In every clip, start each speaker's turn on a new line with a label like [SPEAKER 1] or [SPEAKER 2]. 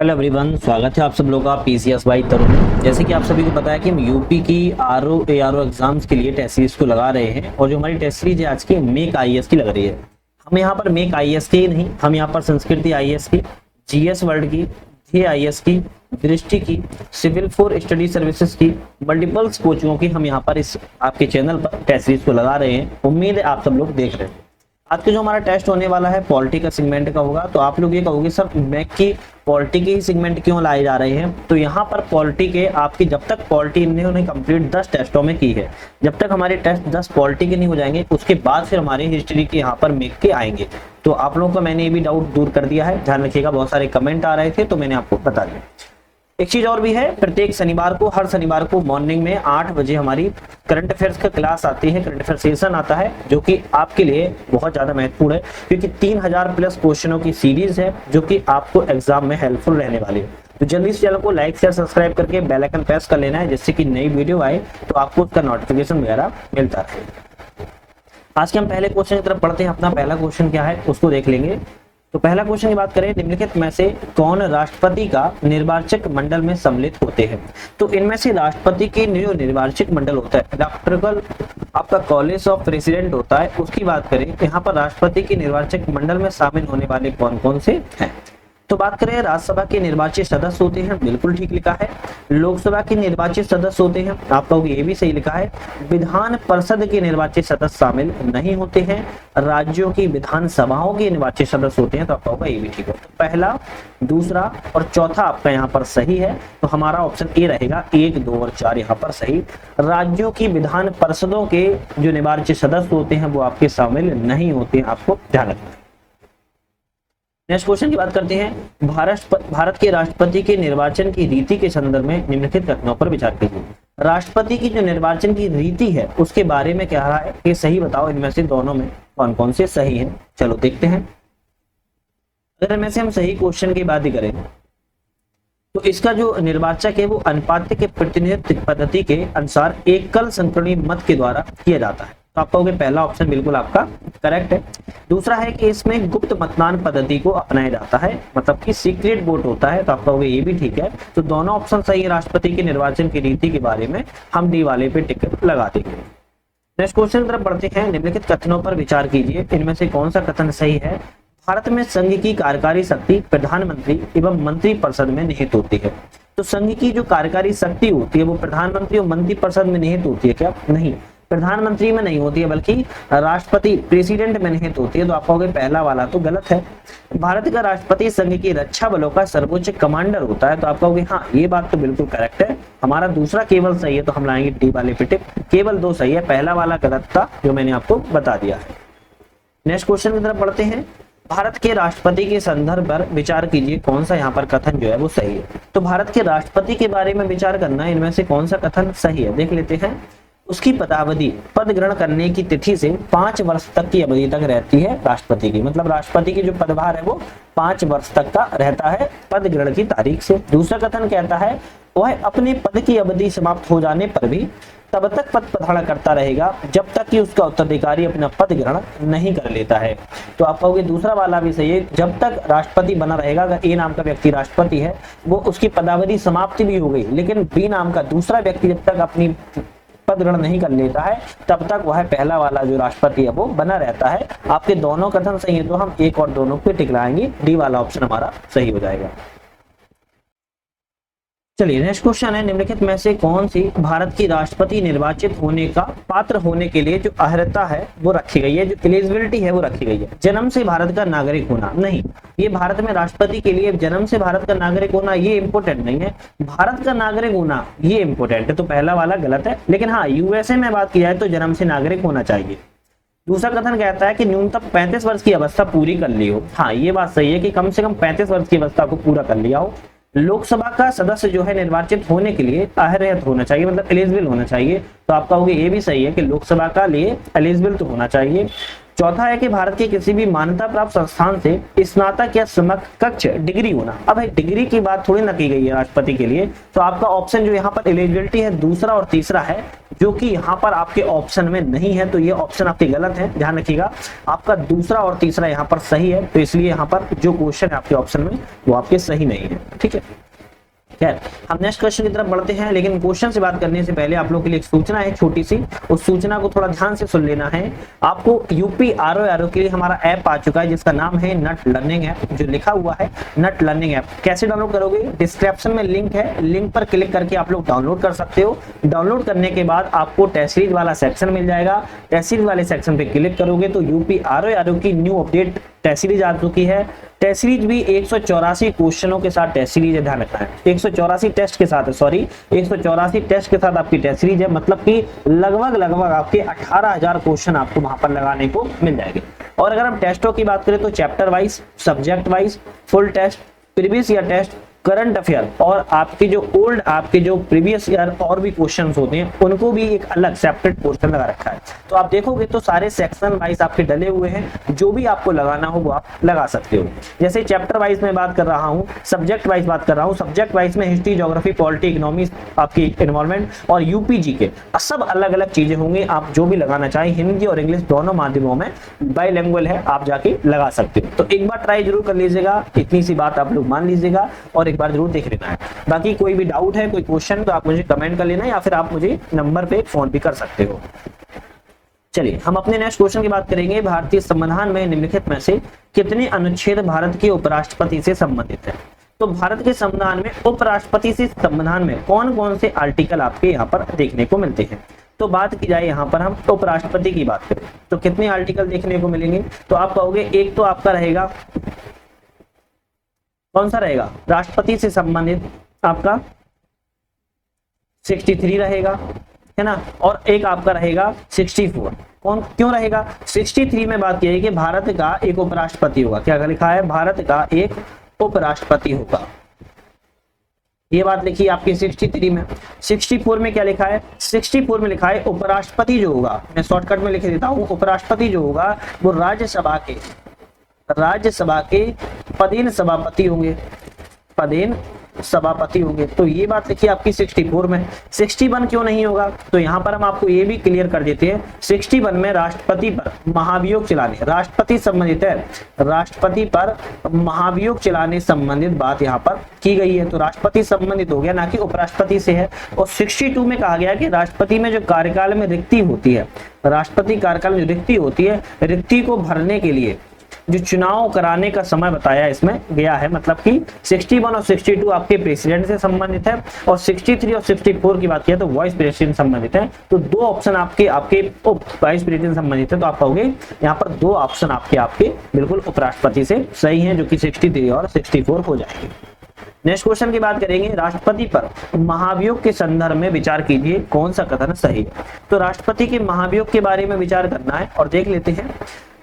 [SPEAKER 1] Hello everyone, स्वागत है आप सब लोगों का पीसीएस बाई तरुण। जैसे कि आप सभी को पता है कि हम यूपी की आरओ एआरओ एग्जाम्स के लिए टेस्ट सीरीज को लगा रहे हैं और जो हमारी टेस्ट सीरीज है आज की मेक आईएएस की लग रही है। हम यहाँ पर मेक आईएएस की ही नहीं, हम यहाँ पर संस्कृति आईएएस की, जीएस वर्ल्ड की, जे आईएएस की, दृष्टि की, सिविल फॉर स्टडी सर्विसेज की, मल्टीपल्स कोचिंगों की हम यहाँ पर इस आपके चैनल पर टेस्ट सीरीज को लगा रहे हैं। उम्मीद है आप सब लोग देख रहे हैं। आज का जो हमारा टेस्ट होने वाला है पॉलिटी का सेगमेंट का होगा। तो आप लोग ये कहोगे सर मैक की पॉलिटी के ही सेगमेंट क्यों लाए जा रहे हैं? तो यहाँ पर पॉलिटी के आपकी जब तक पॉलिटी इन्होंने कंप्लीट 10 टेस्टों में की है, जब तक हमारे टेस्ट 10 पॉलिटी के नहीं हो जाएंगे उसके बाद फिर हमारे हिस्ट्री के यहाँ पर मेक के आएंगे। तो आप लोगों का मैंने ये भी डाउट दूर कर दिया है, ध्यान रखिएगा। बहुत सारे कमेंट आ रहे थे तो मैंने आपको बता दिया। एक चीज और भी है, प्रत्येक शनिवार को, हर शनिवार को मॉर्निंग में 8 बजे हमारी करंट अफेयर्स का क्लास आती है, करंट अफेयर सेशन आता है, जो कि आपके लिए बहुत ज्यादा महत्वपूर्ण है क्योंकि 3000 प्लस क्वेश्चनों की सीरीज है जो कि आपको एग्जाम में हेल्पफुल रहने वाली है। तो जल्दी से चैनल को लाइक शेयर सब्सक्राइब करके बेल आइकन प्रेस कर लेना है, जिससे कि नई वीडियो आए तो आपको उसका नोटिफिकेशन वगैरह मिलता रहे। आज के हम पहले क्वेश्चन की तरफ पढ़ते हैं। अपना पहला क्वेश्चन क्या है उसको देख लेंगे। तो पहला क्वेश्चन की बात करें, निम्नलिखित में से कौन राष्ट्रपति का निर्वाचक मंडल में सम्मिलित होते हैं? तो इनमें से राष्ट्रपति के जो निर्वाचक मंडल होता है, इलेक्टोरल आपका कॉलेज ऑफ प्रेसिडेंट होता है, उसकी बात करें तो यहाँ पर राष्ट्रपति के निर्वाचक मंडल में शामिल होने वाले कौन कौन से हैं? तो बात करें राज्यसभा के निर्वाचित सदस्य होते हैं, बिल्कुल ठीक लिखा है। लोकसभा के निर्वाचित सदस्य होते हैं, आप कहोगे ये भी सही लिखा है। विधान परिषद के निर्वाचित सदस्य शामिल नहीं होते हैं। राज्यों की विधानसभाओं के निर्वाचित सदस्य होते हैं, तो आप कहोगे ये भी ठीक है। तो पहला, दूसरा और चौथा आपका यहाँ पर सही है। तो हमारा ऑप्शन ए रहेगा, 1, 2 और 4 यहाँ पर सही। राज्यों की विधान परिषदों के जो निर्वाचित सदस्य होते हैं वो आपके शामिल नहीं होते हैं, आपको ध्यान रखना है। नेक्स्ट क्वेश्चन की बात करते हैं। भारत के राष्ट्रपति के निर्वाचन की रीति के संदर्भ में निम्नलिखित कथनों पर विचार कीजिए। राष्ट्रपति की जो निर्वाचन की रीति है उसके बारे में कह रहा है कि सही बताओ इनमें से दोनों में कौन कौन से सही हैं। चलो देखते हैं। अगर इनमें से हम सही क्वेश्चन की बात ही करें तो इसका जो निर्वाचक है वो अनुपातिक प्रतिनिधित्व पद्धति के अनुसार एकल संक्रमणी मत के द्वारा किया जाता है। तो आप कहोगे पहला ऑप्शन बिल्कुल आपका करेक्ट है। दूसरा है कि इसमें गुप्त मतदान पद्धति को अपनाया जाता है, मतलब कि सीक्रेट वोट होता है, तो आप कहोगे ये भी ठीक है। तो दोनों ऑप्शन सही है। राष्ट्रपति के निर्वाचन की रीति के बारे में हम डी वाले पे टिक लगा देंगे। नेक्स्ट क्वेश्चन की तरफ बढ़ते हैं। निम्नलिखित कथनों पर विचार कीजिए, इनमें से कौन सा कथन सही है? भारत में संघ की कार्यकारी शक्ति प्रधानमंत्री एवं मंत्रिपरिषद में निहित होती है। तो संघ की जो कार्यकारी शक्ति होती है वो प्रधानमंत्री और मंत्रिपरिषद में निहित होती है क्या? नहीं, प्रधानमंत्री में नहीं होती है, बल्कि राष्ट्रपति प्रेसिडेंट में निहित होती है। तो आप कहोगे पहला वाला तो गलत है। भारत का राष्ट्रपति संघ की रक्षा बलों का सर्वोच्च कमांडर होता है। तो आप कहोगे हाँ ये बात तो बिल्कुल करेक्ट है। हमारा दूसरा केवल सही है, तो हम लाएंगे डी वाले पे टिक। केवल 2 सही है, पहला वाला गलत था जो मैंने आपको बता दिया है। नेक्स्ट क्वेश्चन की तरफ बढ़ते हैं। भारत के राष्ट्रपति के संदर्भ पर विचार कीजिए, कौन सा यहाँ पर कथन जो है वो सही है। तो भारत के राष्ट्रपति के बारे में विचार करना, इनमें से कौन सा कथन सही है देख लेते हैं। उसकी पदावधि पद ग्रहण करने की तिथि से 5 वर्ष तक की अवधि तक रहती है राष्ट्रपति की, मतलब राष्ट्रपति की जो पदभार है वो 5 वर्ष तक का रहता है पद ग्रहण की तारीख से। दूसरा कथन कहता है वह अपने पद की अवधि समाप्त हो जाने पर भी तब तक पद धारण करता रहेगा जब तक कि उसका उत्तराधिकारी अपना पद ग्रहण नहीं कर लेता है। तो आप कहोगे दूसरा वाला भी सही है, जब तक राष्ट्रपति बना रहेगा। अगर ए नाम का व्यक्ति राष्ट्रपति है, वो उसकी पदावधि समाप्ति भी हो गई, लेकिन बी नाम का दूसरा व्यक्ति जब तक अपनी पद ग्रहण नहीं कर लेता है तब तक वह पहला वाला जो राष्ट्रपति है वो बना रहता है। आपके दोनों कथन सही है, तो हम एक और दोनों पे टिक लगाएंगे, डी वाला ऑप्शन हमारा सही हो जाएगा। चलिए नेक्स्ट क्वेश्चन है। निम्नलिखित में से कौन सी भारत की राष्ट्रपति निर्वाचित होने का पात्र होने के लिए जो अर्हता है वो रखी गई है, जो एलिजिबिलिटी है वो रखी गई है? जन्म से भारत का नागरिक होना नहीं, ये भारत में राष्ट्रपति के लिए जन्म से भारत का नागरिक होना ये इंपोर्टेंट नहीं है, भारत का नागरिक होना ये इंपोर्टेंट है। तो पहला वाला गलत है, लेकिन हाँ यूएसए में बात की जाए तो जन्म से नागरिक होना चाहिए। दूसरा कथन कहता है कि न्यूनतम 35 वर्ष की अवस्था पूरी कर ली हो। हाँ ये बात सही है कि कम से कम 35 वर्ष की अवस्था को पूरा कर लिया हो। लोकसभा का सदस्य जो है निर्वाचित होने के लिए अर्हत होना चाहिए, मतलब एलिजिबल होना चाहिए। तो आप कहोगे ये भी सही है कि लोकसभा का लिए एलिजिबल तो होना चाहिए। चौथा है कि भारत के किसी भी मान्यता प्राप्त संस्थान से स्नातक या समकक्ष डिग्री होना। अब डिग्री की बात थोड़ी ना की गई है राष्ट्रपति के लिए, तो आपका ऑप्शन जो यहाँ पर एलिजिबिलिटी है दूसरा और तीसरा है, जो कि यहाँ पर आपके ऑप्शन में नहीं है, तो ये ऑप्शन आपके गलत है, ध्यान रखिएगा। आपका दूसरा और तीसरा यहाँ पर सही है, तो इसलिए यहाँ पर जो क्वेश्चन है आपके ऑप्शन में वो आपके सही नहीं है, ठीक है। खैर, हम नेक्स्ट क्वेश्चन की तरफ बढ़ते हैं, लेकिन क्वेश्चन से बात करने से पहले आप लोगों के लिए एक सूचना है छोटी सी, उस सूचना को थोड़ा ध्यान से सुन लेना है। आपको यूपी आरओ के लिए हमारा ऐप आ चुका है जिसका नाम है नट लर्निंग ऐप, जो लिखा हुआ है नट लर्निंग ऐप। कैसे डाउनलोड करोगे? डिस्क्रिप्शन में लिंक है, लिंक पर क्लिक करके आप लोग डाउनलोड कर सकते हो। डाउनलोड करने के बाद आपको टेस्ट सीरीज वाला सेक्शन मिल जाएगा, टेस्ट सीरीज वाले सेक्शन पे क्लिक करोगे तो यूपी आरओ की न्यू अपडेट टेस्ट सीरीज आ चुकी है। टेस्ट सीरीज भी 184 क्वेश्चनों के साथ टेस्ट सीरीज है, ध्यान रखना है 184 टेस्ट के साथ है, सॉरी 184 टेस्ट के साथ आपकी टेस्ट सीरीज है, मतलब कि लगभग आपके 18,000 क्वेश्चन आपको वहां पर लगाने को मिल जाएंगे। और अगर हम टेस्टों की बात करें तो chapter wise, subject wise, full test, previous year test, current affair और आपके जो ओल्ड आपके जो प्रीवियस ईयर और भी क्वेश्चंस होते हैं उनको भी एक अलग सेपरेट पोर्शन लगा रखा है। तो आप देखोगे तो सारे सेक्शन वाइज आपके डले हुए हैं, जो भी आपको लगाना हो वो आप लगा सकते हो। जैसे चैप्टर वाइज में बात कर रहा हूँ, सब्जेक्ट वाइज बात कर रहा हूँ, सब्जेक्ट वाइज में हिस्ट्री, ज्योग्राफी, पॉलिटी, इकोनॉमिक्स, आपकी एनवायरमेंट और यूपीजी के सब अलग अलग चीजें होंगी। आप जो भी लगाना चाहें, हिंदी और इंग्लिश दोनों माध्यमों में बाइलिंगुअल है, आप जाके लगा सकते हो। तो एक बार ट्राई जरूर कर लीजिएगा, इतनी सी बात आप लोग मान लीजिएगा और एक बार जरूर देख लेना है। बाकी कोई भी डाउट है, कोई क्वेश्चन, तो आप मुझे कमेंट कर लेना या फिर आप मुझे नंबर पे फोन भी कर सकते हो। चलिए हम अपने नेक्स्ट क्वेश्चन की बात करेंगे। भारतीय संविधान में निम्नलिखित में से कितने अनुच्छेद भारत के उपराष्ट्रपति से संबंधित है? तो भारत के संविधान में उपराष्ट्रपति से संविधान में कौन कौन से आर्टिकल आपके यहाँ पर देखने को मिलते हैं? तो बात की जाए यहाँ पर हम उपराष्ट्रपति की बात करें तो कितने आर्टिकल देखने को मिलेंगे? तो आप कहोगे एक तो आपका रहेगा, कौन सा रहेगा? राष्ट्रपति से संबंधित आपका 63 रहेगा, है ना, और एक आपका रहेगा 64। कौन क्यों रहेगा? 63 में बात की कि भारत का एक उपराष्ट्रपति होगा। क्या लिखा है? भारत का एक उपराष्ट्रपति होगा, ये बात लिखी आपकी 63 में। 64 में क्या लिखा है? 64 में लिखा है उपराष्ट्रपति जो होगा, मैं शॉर्टकट में लिख देता हूं, उपराष्ट्रपति जो होगा वो राज्यसभा के पदेन सभापति होंगे, पदेन सभापति होंगे। तो ये बात लिखी आपकी 64 में। 61 क्यों नहीं होगा? तो यहाँ पर हम आपको ये भी क्लियर कर देते हैं, 61 में राष्ट्रपति पर महाभियोग चलाने, राष्ट्रपति संबंधित है, राष्ट्रपति पर महाभियोग चलाने संबंधित बात यहाँ पर की गई है। तो राष्ट्रपति संबंधित हो गया, ना कि उपराष्ट्रपति से है। और 62 में कहा गया कि राष्ट्रपति में जो कार्यकाल में रिक्ति होती है, राष्ट्रपति कार्यकाल में जो रिक्ति होती है, रिक्ति को भरने के लिए जो चुनाव कराने का समय बताया इसमें गया है, मतलब कि 61 और 62 आपके प्रेसिडेंट से संबंधित है और 63 और 64 की बात किया तो वाइस प्रेसिडेंट संबंधित है। तो दो ऑप्शन आपके वाइस प्रेसिडेंट संबंधित है, तो आप कहोगे यहाँ पर दो ऑप्शन आपके बिल्कुल उपराष्ट्रपति से सही है, जो कि 63 और 64 हो जाएंगे। नेक्स्ट क्वेश्चन की बात करेंगे, राष्ट्रपति पर महाभियोग के संदर्भ में विचार कीजिए, कौन सा कथन सही है? तो राष्ट्रपति के महाभियोग के बारे में विचार करना है और देख लेते हैं।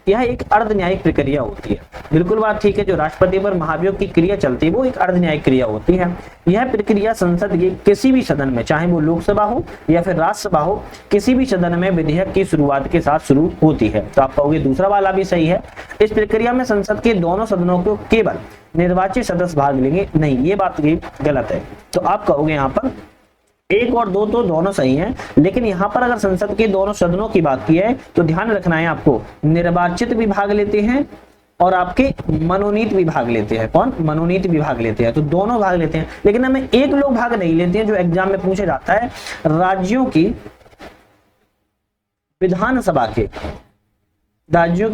[SPEAKER 1] यह एक अर्ध न्यायिक प्रक्रिया होती है, बिल्कुल बात ठीक है। जो राष्ट्रपति पर महाभियोग की क्रिया चलती है वो एक अर्ध न्यायिक क्रिया होती है। यह प्रक्रिया संसद के किसी भी सदन में, चाहे वो लोकसभा हो या फिर राज्यसभा हो, किसी भी सदन में विधेयक की शुरुआत के साथ शुरू होती है। तो आप कहोगे दूसरा वाला भी सही है। इस प्रक्रिया में संसद के दोनों सदनों को केवल निर्वाचित सदस्य भाग लेंगे, नहीं, ये बात गलत है। तो आप कहोगे यहाँ पर एक और दो तो दोनों सही हैं, लेकिन यहाँ पर अगर संसद के दोनों सदनों की बात की है तो ध्यान रखना है आपको, निर्वाचित भी भाग लेते हैं और आपके मनोनीत भी भाग लेते हैं। कौन? मनोनीत भी भाग लेते हैं, तो दोनों भाग लेते हैं। लेकिन हमें एक लोग भाग नहीं लेते हैं, जो एग्जाम में पूछा जाता है, राज्यों की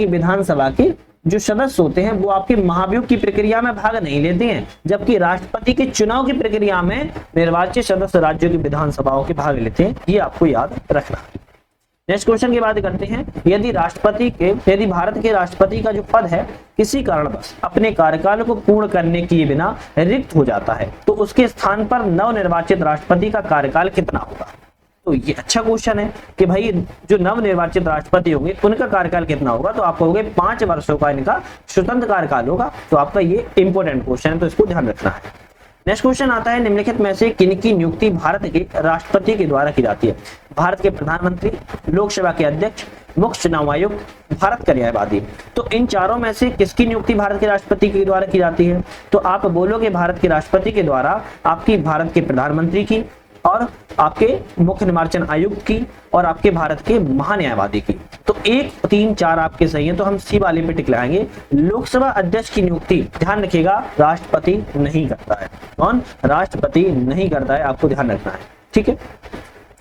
[SPEAKER 1] विधानसभा के जो सदस्य होते हैं वो आपके महाभियोग की प्रक्रिया में भाग नहीं लेते हैं, जबकि राष्ट्रपति के चुनाव की प्रक्रिया में निर्वाचित सदस्य राज्यों की विधानसभाओं के भाग लेते हैं। ये आपको याद रखना है। नेक्स्ट क्वेश्चन की बात करते हैं, यदि भारत के राष्ट्रपति का जो पद है किसी कारणवश अपने कार्यकाल को पूर्ण करने के बिना रिक्त हो जाता है, तो उसके स्थान पर नवनिर्वाचित राष्ट्रपति का कार्यकाल कितना होगा? तो ये अच्छा क्वेश्चन है कि भाई जो नवनिर्वाचित राष्ट्रपति होंगे उनका कार्यकाल कितना होगा? तो आप कहोगे 5 वर्षों का इनका स्वतंत्र कार्यकाल होगा। तो आपका ये इंपॉर्टेंट क्वेश्चन है, तो इसको ध्यान रखना है। नेक्स्ट क्वेश्चन आता है, निम्नलिखित में से किनकी नियुक्ति भारत के राष्ट्रपति के द्वारा की जाती है? भारत के प्रधानमंत्री, लोकसभा के अध्यक्ष, मुख्य चुनाव आयुक्त, भारत का न्यायवादी। तो इन चारों में से किसकी नियुक्ति भारत के राष्ट्रपति के द्वारा की जाती है? तो आप बोलोगे भारत के राष्ट्रपति के द्वारा आपकी भारत के प्रधानमंत्री की, और आपके मुख्य निर्वाचन आयुक्त की, और आपके भारत के महान्यायवादी की। तो 1, 3, 4 आपके सही है, तो हम सी वाले पे टिक लगाएंगे। लोकसभा अध्यक्ष की नियुक्ति ध्यान रखिएगा राष्ट्रपति नहीं करता है। कौन? राष्ट्रपति नहीं करता है, आपको ध्यान रखना है, ठीक है।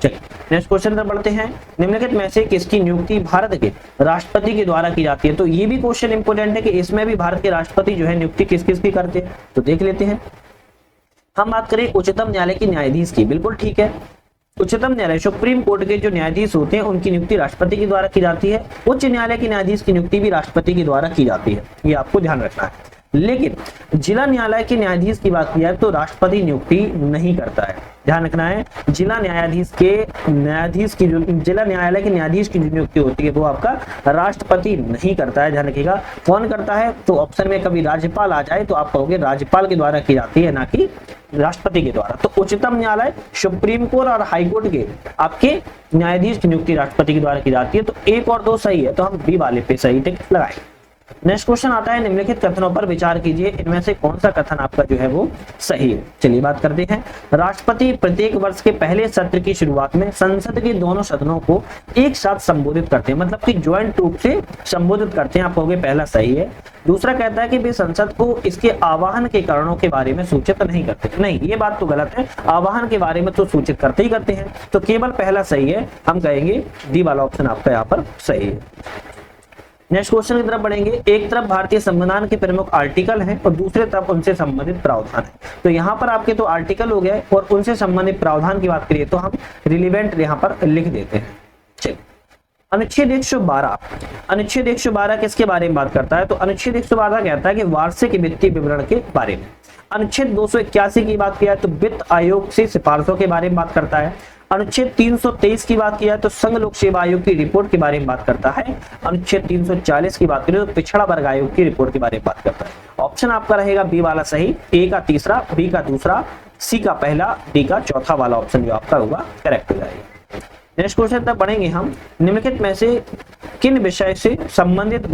[SPEAKER 1] चलिए नेक्स्ट क्वेश्चन पर बढ़ते हैं। निम्नलिखित में से किसकी नियुक्ति भारत के राष्ट्रपति के द्वारा की जाती है? तो ये भी क्वेश्चन इंपोर्टेंट है कि इसमें भी भारत के राष्ट्रपति जो है नियुक्ति किस किस की करते हैं, तो देख लेते हैं। हम बात करें उच्चतम न्यायालय के न्यायाधीश की, बिल्कुल ठीक है। उच्चतम न्यायालय सुप्रीम कोर्ट के जो न्यायाधीश होते हैं उनकी नियुक्ति राष्ट्रपति के द्वारा की जाती है। उच्च न्यायालय के न्यायाधीश की नियुक्ति भी राष्ट्रपति के द्वारा की जाती है, ये आपको ध्यान रखना है। लेकिन जिला न्यायालय के न्यायाधीश की बात की जाए तो राष्ट्रपति नियुक्ति नहीं करता है, ध्यान रखना है। जिला न्यायाधीश के न्यायाधीश की जो जिला न्यायालय के न्यायाधीश की जो नियुक्ति होती है वो आपका राष्ट्रपति नहीं करता है, ध्यान रखिएगा। कौन करता है? तो ऑप्शन में कभी राज्यपाल आ जाए तो आप कहोगे राज्यपाल के द्वारा की जाती है, ना कि राष्ट्रपति के द्वारा। तो उच्चतम न्यायालय, सुप्रीम कोर्ट और हाई कोर्ट के आपके न्यायाधीश की नियुक्ति राष्ट्रपति के द्वारा की जाती है। तो 1 और 2 सही है, तो हम बी वाले पे सही टिक लगाएं। नेक्स्ट क्वेश्चन आता है, निम्नलिखित कथनों पर विचार कीजिए, इनमें से कौन सा कथन आपका जो है वो सही है। चलिए बात करते हैं। राष्ट्रपति प्रत्येक वर्ष के पहले सत्र की शुरुआत में संसद के दोनों सदनों को एक साथ संबोधित करते हैं, मतलब कि ज्वाइंट रूप से संबोधित करते हैं, आप कहोगे पहला सही है। दूसरा कहता है कि वे संसद को इसके आवाहन के कारणों के बारे में सूचित नहीं करते। नहीं, ये बात तो गलत है, आवाहन के बारे में तो सूचित करते ही करते हैं। तो केवल पहला सही है, हम कहेंगे डी वाला ऑप्शन आपका यहाँ पर सही है। नेक्स्ट क्वेश्चन की तरफ बढ़ेंगे। एक तरफ भारतीय संविधान के प्रमुख आर्टिकल हैं और दूसरे तरफ उनसे संबंधित प्रावधान है। तो यहाँ पर आपके तो आर्टिकल हो गए और उनसे संबंधित प्रावधान की बात करिए तो हम रिलेवेंट यहाँ पर लिख देते हैं। चलिए, अनुच्छेद 112, अनुच्छेद 112 किसके बारे में बात करता है? तो अनुच्छेद 112 कहता है कि वार्षिक वित्तीय विवरण के बारे में। अनुच्छेद 281 की बात किया तो वित्त आयोग से सिफारिशों के बारे में बात करता है। अनुच्छेद 323 की बात किया तो संघ लोक सेवा आयोग की रिपोर्ट के बारे में बात करता है। अनुच्छेद 340 की बात करें तो पिछड़ा वर्ग आयोग की रिपोर्ट के बारे में बात करता है। ऑप्शन आपका रहेगा बी वाला सही, ए का तीसरा, बी का दूसरा, सी का पहला, डी का चौथा वाला ऑप्शन जो आपका होगा करेक्ट हो जाएगा। नेक्स्ट क्वेश्चन तक पढ़ेंगे हम। निम्नलिखित में से किन विषय से संबंधित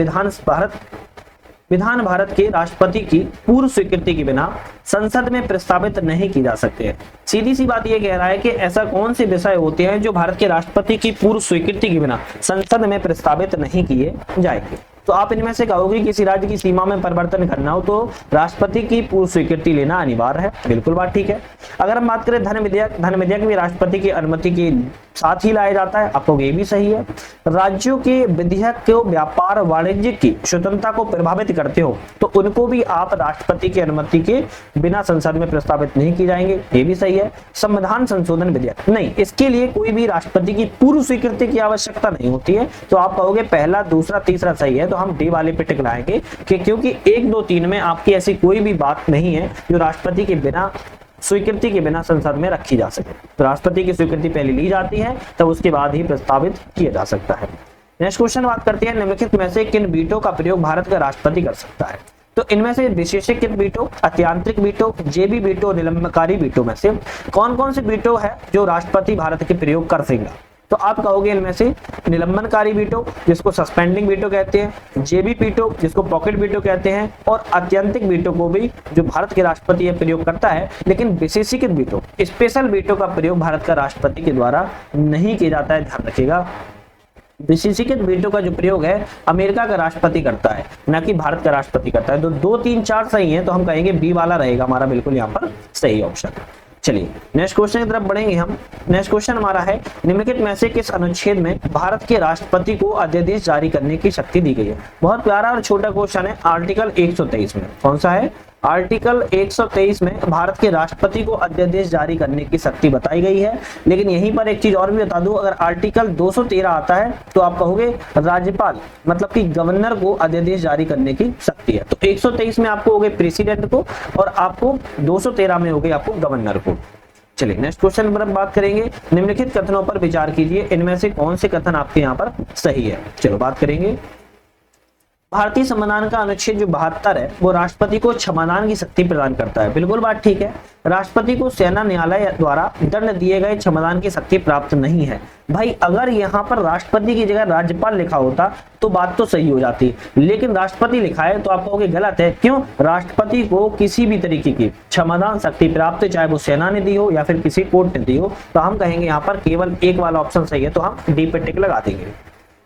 [SPEAKER 1] विधान भारत के राष्ट्रपति की पूर्व स्वीकृति के बिना संसद में प्रस्तावित नहीं की जा सकते हैं? सीधी सी बात यह कह रहा है कि ऐसा कौन से विषय होते हैं जो भारत के राष्ट्रपति की पूर्व स्वीकृति के बिना संसद में प्रस्तावित नहीं किए जाएंगे। तो आप इनमें से कहोगे किसी राज्य की सीमा में परिवर्तन करना हो तो राष्ट्रपति की पूर्व स्वीकृति लेना अनिवार्य है, बिल्कुल बात ठीक है। अगर हम बात करें धन विधेयक भी राष्ट्रपति की अनुमति के साथ ही लाया जाता है, आपको ये भी सही है। राज्यों के विधेयक को व्यापार वाणिज्य की स्वतंत्रता को प्रभावित करते हो तो उनको भी आप राष्ट्रपति की अनुमति के बिना संसद में प्रस्तावित नहीं की जाएंगे, ये भी सही है। संविधान संशोधन विधेयक नहीं, इसके लिए कोई भी राष्ट्रपति की पूर्व स्वीकृति की आवश्यकता नहीं होती है, तो आप कहोगे पहला, दूसरा, तीसरा सही है। तो हम डी वाले पे टिक लगाएंगे कि क्योंकि 1, 2, 3 में आपकी ऐसी कोई भी बात नहीं है जो राष्ट्रपति के बिना स्वीकृति के बिना संसद में रखी जा सके। तो राष्ट्रपति की स्वीकृति पहले ली जाती है तब उसके बाद ही प्रस्तावित किया जा सकता है। नेक्स्ट क्वेश्चन बात करते हैं, निम्नलिखित में से किन वीटो का प्रयोग भारत का राष्ट्रपति कर सकता है? तो इनमें से विशेषीकृत वीटो, अत्यांतरिक वीटो, जेबी वीटो, निलंबनकारी वीटो में से कौन कौन से वीटो है जो राष्ट्रपति भारत के प्रयोग कर सकेगा? तो आप कहोगे इनमें से निलंबनकारी वीटो जिसको सस्पेंडिंग वीटो कहते हैं, जेबी वीटो जिसको पॉकेट वीटो कहते हैं, और अत्यंतिक वीटो को भी जो भारत के राष्ट्रपति ये प्रयोग करता है। लेकिन विशेषीकृत वीटो, स्पेशल वीटो का प्रयोग भारत का राष्ट्रपति के द्वारा नहीं किया जाता है, ध्यान रखिएगा। विशेषीकृत वीटो का जो प्रयोग है अमेरिका का राष्ट्रपति करता है, न कि भारत का राष्ट्रपति करता है। तो 2, 3, 4 सही है, तो हम कहेंगे बी वाला रहेगा हमारा बिल्कुल यहाँ पर सही ऑप्शन। चलिए नेक्स्ट क्वेश्चन की तरफ बढ़ेंगे हम। नेक्स्ट क्वेश्चन हमारा है, निम्नलिखित में से किस अनुच्छेद में भारत के राष्ट्रपति को अध्यादेश जारी करने की शक्ति दी गई है? बहुत प्यारा और छोटा क्वेश्चन है। आर्टिकल 123 में कौन सा है? आर्टिकल 123 में भारत के राष्ट्रपति को अध्यादेश जारी करने की शक्ति बताई गई है। लेकिन यहीं पर एक चीज और भी बता दूं, अगर आर्टिकल 213 आता है तो आप कहोगे राज्यपाल मतलब कि गवर्नर को अध्यादेश जारी करने की शक्ति है। तो 123 में आपको हो गए प्रेसिडेंट को और आपको 213 में हो गए आपको गवर्नर को। चलिए नेक्स्ट क्वेश्चन पर बात करेंगे, निम्नलिखित कथनों पर विचार कीजिए, इनमें से कौन से कथन आपके यहाँ पर सही है? चलो बात करेंगे। भारतीय संविधान का अनुच्छेद जो 72 है वो राष्ट्रपति को क्षमादान की शक्ति प्रदान करता है। बिल्कुल बात ठीक है। राष्ट्रपति को सेना न्यायालय द्वारा दंड दिए गए क्षमादान की शक्ति प्राप्त नहीं है। भाई अगर यहाँ पर राष्ट्रपति की जगह राज्यपाल लिखा होता तो बात तो सही हो जाती, लेकिन राष्ट्रपति लिखा है तो आप कहोगे गलत है। क्यों? राष्ट्रपति को किसी भी तरीके की क्षमादान शक्ति प्राप्त, चाहे वो सेना ने दी हो या फिर किसी कोर्ट ने दी हो, तो हम कहेंगे यहाँ पर केवल एक वाला ऑप्शन सही है, तो हम डी पे टिक लगा देंगे।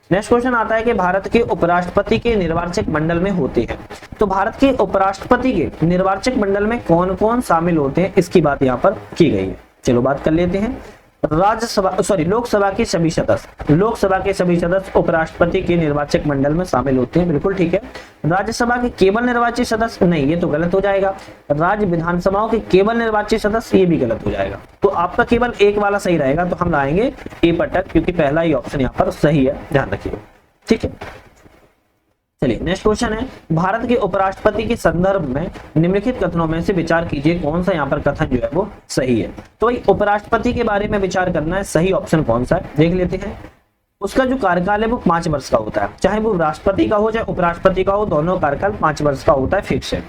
[SPEAKER 1] नेक्स्ट क्वेश्चन आता है कि भारत के उपराष्ट्रपति के निर्वाचक मंडल में होते हैं। तो भारत के उपराष्ट्रपति के निर्वाचक मंडल में कौन कौन शामिल होते हैं, इसकी बात यहाँ पर की गई है। चलो बात कर लेते हैं। लोकसभा के सभी सदस्य उपराष्ट्रपति के निर्वाचक मंडल में शामिल होते हैं। बिल्कुल ठीक है। राज्यसभा के केवल निर्वाचित सदस्य नहीं, ये तो गलत हो जाएगा। राज्य विधानसभाओं के केवल निर्वाचित सदस्य, ये भी गलत हो जाएगा। तो आपका केवल एक वाला सही रहेगा, तो हम लाएंगे ए पर टिक, क्योंकि पहला ही ऑप्शन यहाँ पर सही है, ध्यान रखिए। ठीक है, चलिए नेक्स्ट क्वेश्चन है, भारत के उपराष्ट्रपति के संदर्भ में निम्नलिखित कथनों में से विचार कीजिए कौन सा यहाँ पर कथन जो है वो सही है। तो भाई उपराष्ट्रपति के बारे में विचार करना है, सही ऑप्शन कौन सा है देख लेते हैं। उसका जो कार्यकाल है वो 5 वर्ष का होता है, चाहे वो राष्ट्रपति का हो चाहे उपराष्ट्रपति का हो, दोनों कार्यकाल 5 वर्ष का होता है, फिक्स है।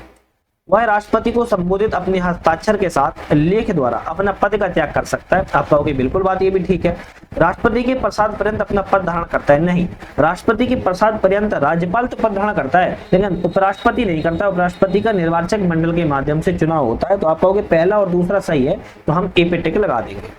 [SPEAKER 1] वह राष्ट्रपति को संबोधित अपने हस्ताक्षर के साथ लेख द्वारा अपना पद का त्याग कर सकता है। आप कहोगे बिल्कुल बात ये भी ठीक है। राष्ट्रपति के प्रसाद पर्यंत अपना पद धारण करता है, नहीं। राष्ट्रपति के प्रसाद पर्यंत राज्यपाल तो पद धारण करता है, लेकिन उपराष्ट्रपति नहीं करता। उपराष्ट्रपति का निर्वाचक मंडल के माध्यम से चुनाव होता है। तो आप कहोगे पहला और दूसरा सही है, तो हम ए पे टिक लगा देंगे।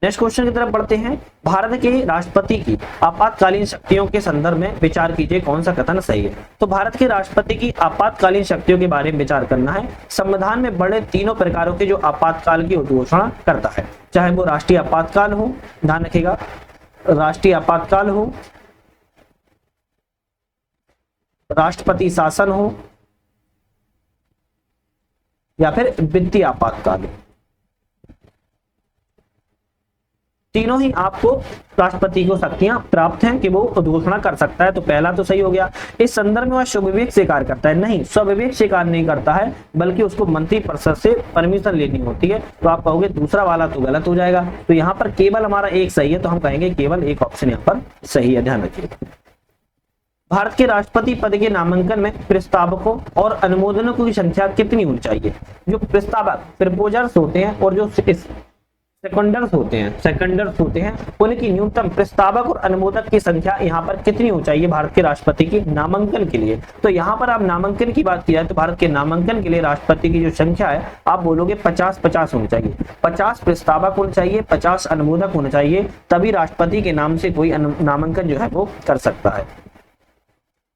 [SPEAKER 1] नेक्स्ट क्वेश्चन की तरफ बढ़ते हैं। भारत के राष्ट्रपति की आपातकालीन शक्तियों के संदर्भ में विचार कीजिए कौन सा कथन सही है। तो भारत के राष्ट्रपति की आपातकालीन शक्तियों के बारे में विचार करना है। संविधान में बड़े तीनों प्रकारों के जो आपातकाल की उद्घोषणा करता है, चाहे वो राष्ट्रीय आपातकाल हो, ध्यान रखिएगा, राष्ट्रीय आपातकाल हो, राष्ट्रपति शासन हो, या फिर वित्तीय आपातकाल, तीनों ही आपको राष्ट्रपति को शक्तियां प्राप्त हैं कि वो उद्घोषणा कर सकता है। तो पहला तो सही हो गया। इस संदर्भ में वह स्वविवेक से कार्य करता है, नहीं, स्वविवेक से कार्य नहीं करता है, बल्कि उसको मंत्रिपरिषद से परमिशन लेनी होती है। तो आप कहोगे दूसरा वाला तो गलत हो जाएगा। तो यहाँ पर केवल हमारा एक सही है, तो हम कहेंगे केवल एक ऑप्शन यहाँ पर सही है, ध्यान रखिए। भारत के राष्ट्रपति पद के नामांकन में प्रस्तावकों और अनुमोदनों की संख्या कितनी होनी चाहिए? जो प्रस्तावक प्रपोजर्स होते हैं और जो सेकंडर्स होते हैं उनकी न्यूनतम प्रस्तावक और अनुमोदक की संख्या यहाँ पर कितनी हो चाहिए भारत के राष्ट्रपति की नामांकन के लिए? तो यहाँ पर आप नामांकन की बात की जाए तो भारत के नामांकन के लिए राष्ट्रपति की जो संख्या है आप बोलोगे 50-50 होनी चाहिए। 50 प्रस्तावक होने चाहिए, 50 अनुमोदक होने चाहिए, तभी राष्ट्रपति के नाम से कोई नामांकन जो है वो कर सकता है।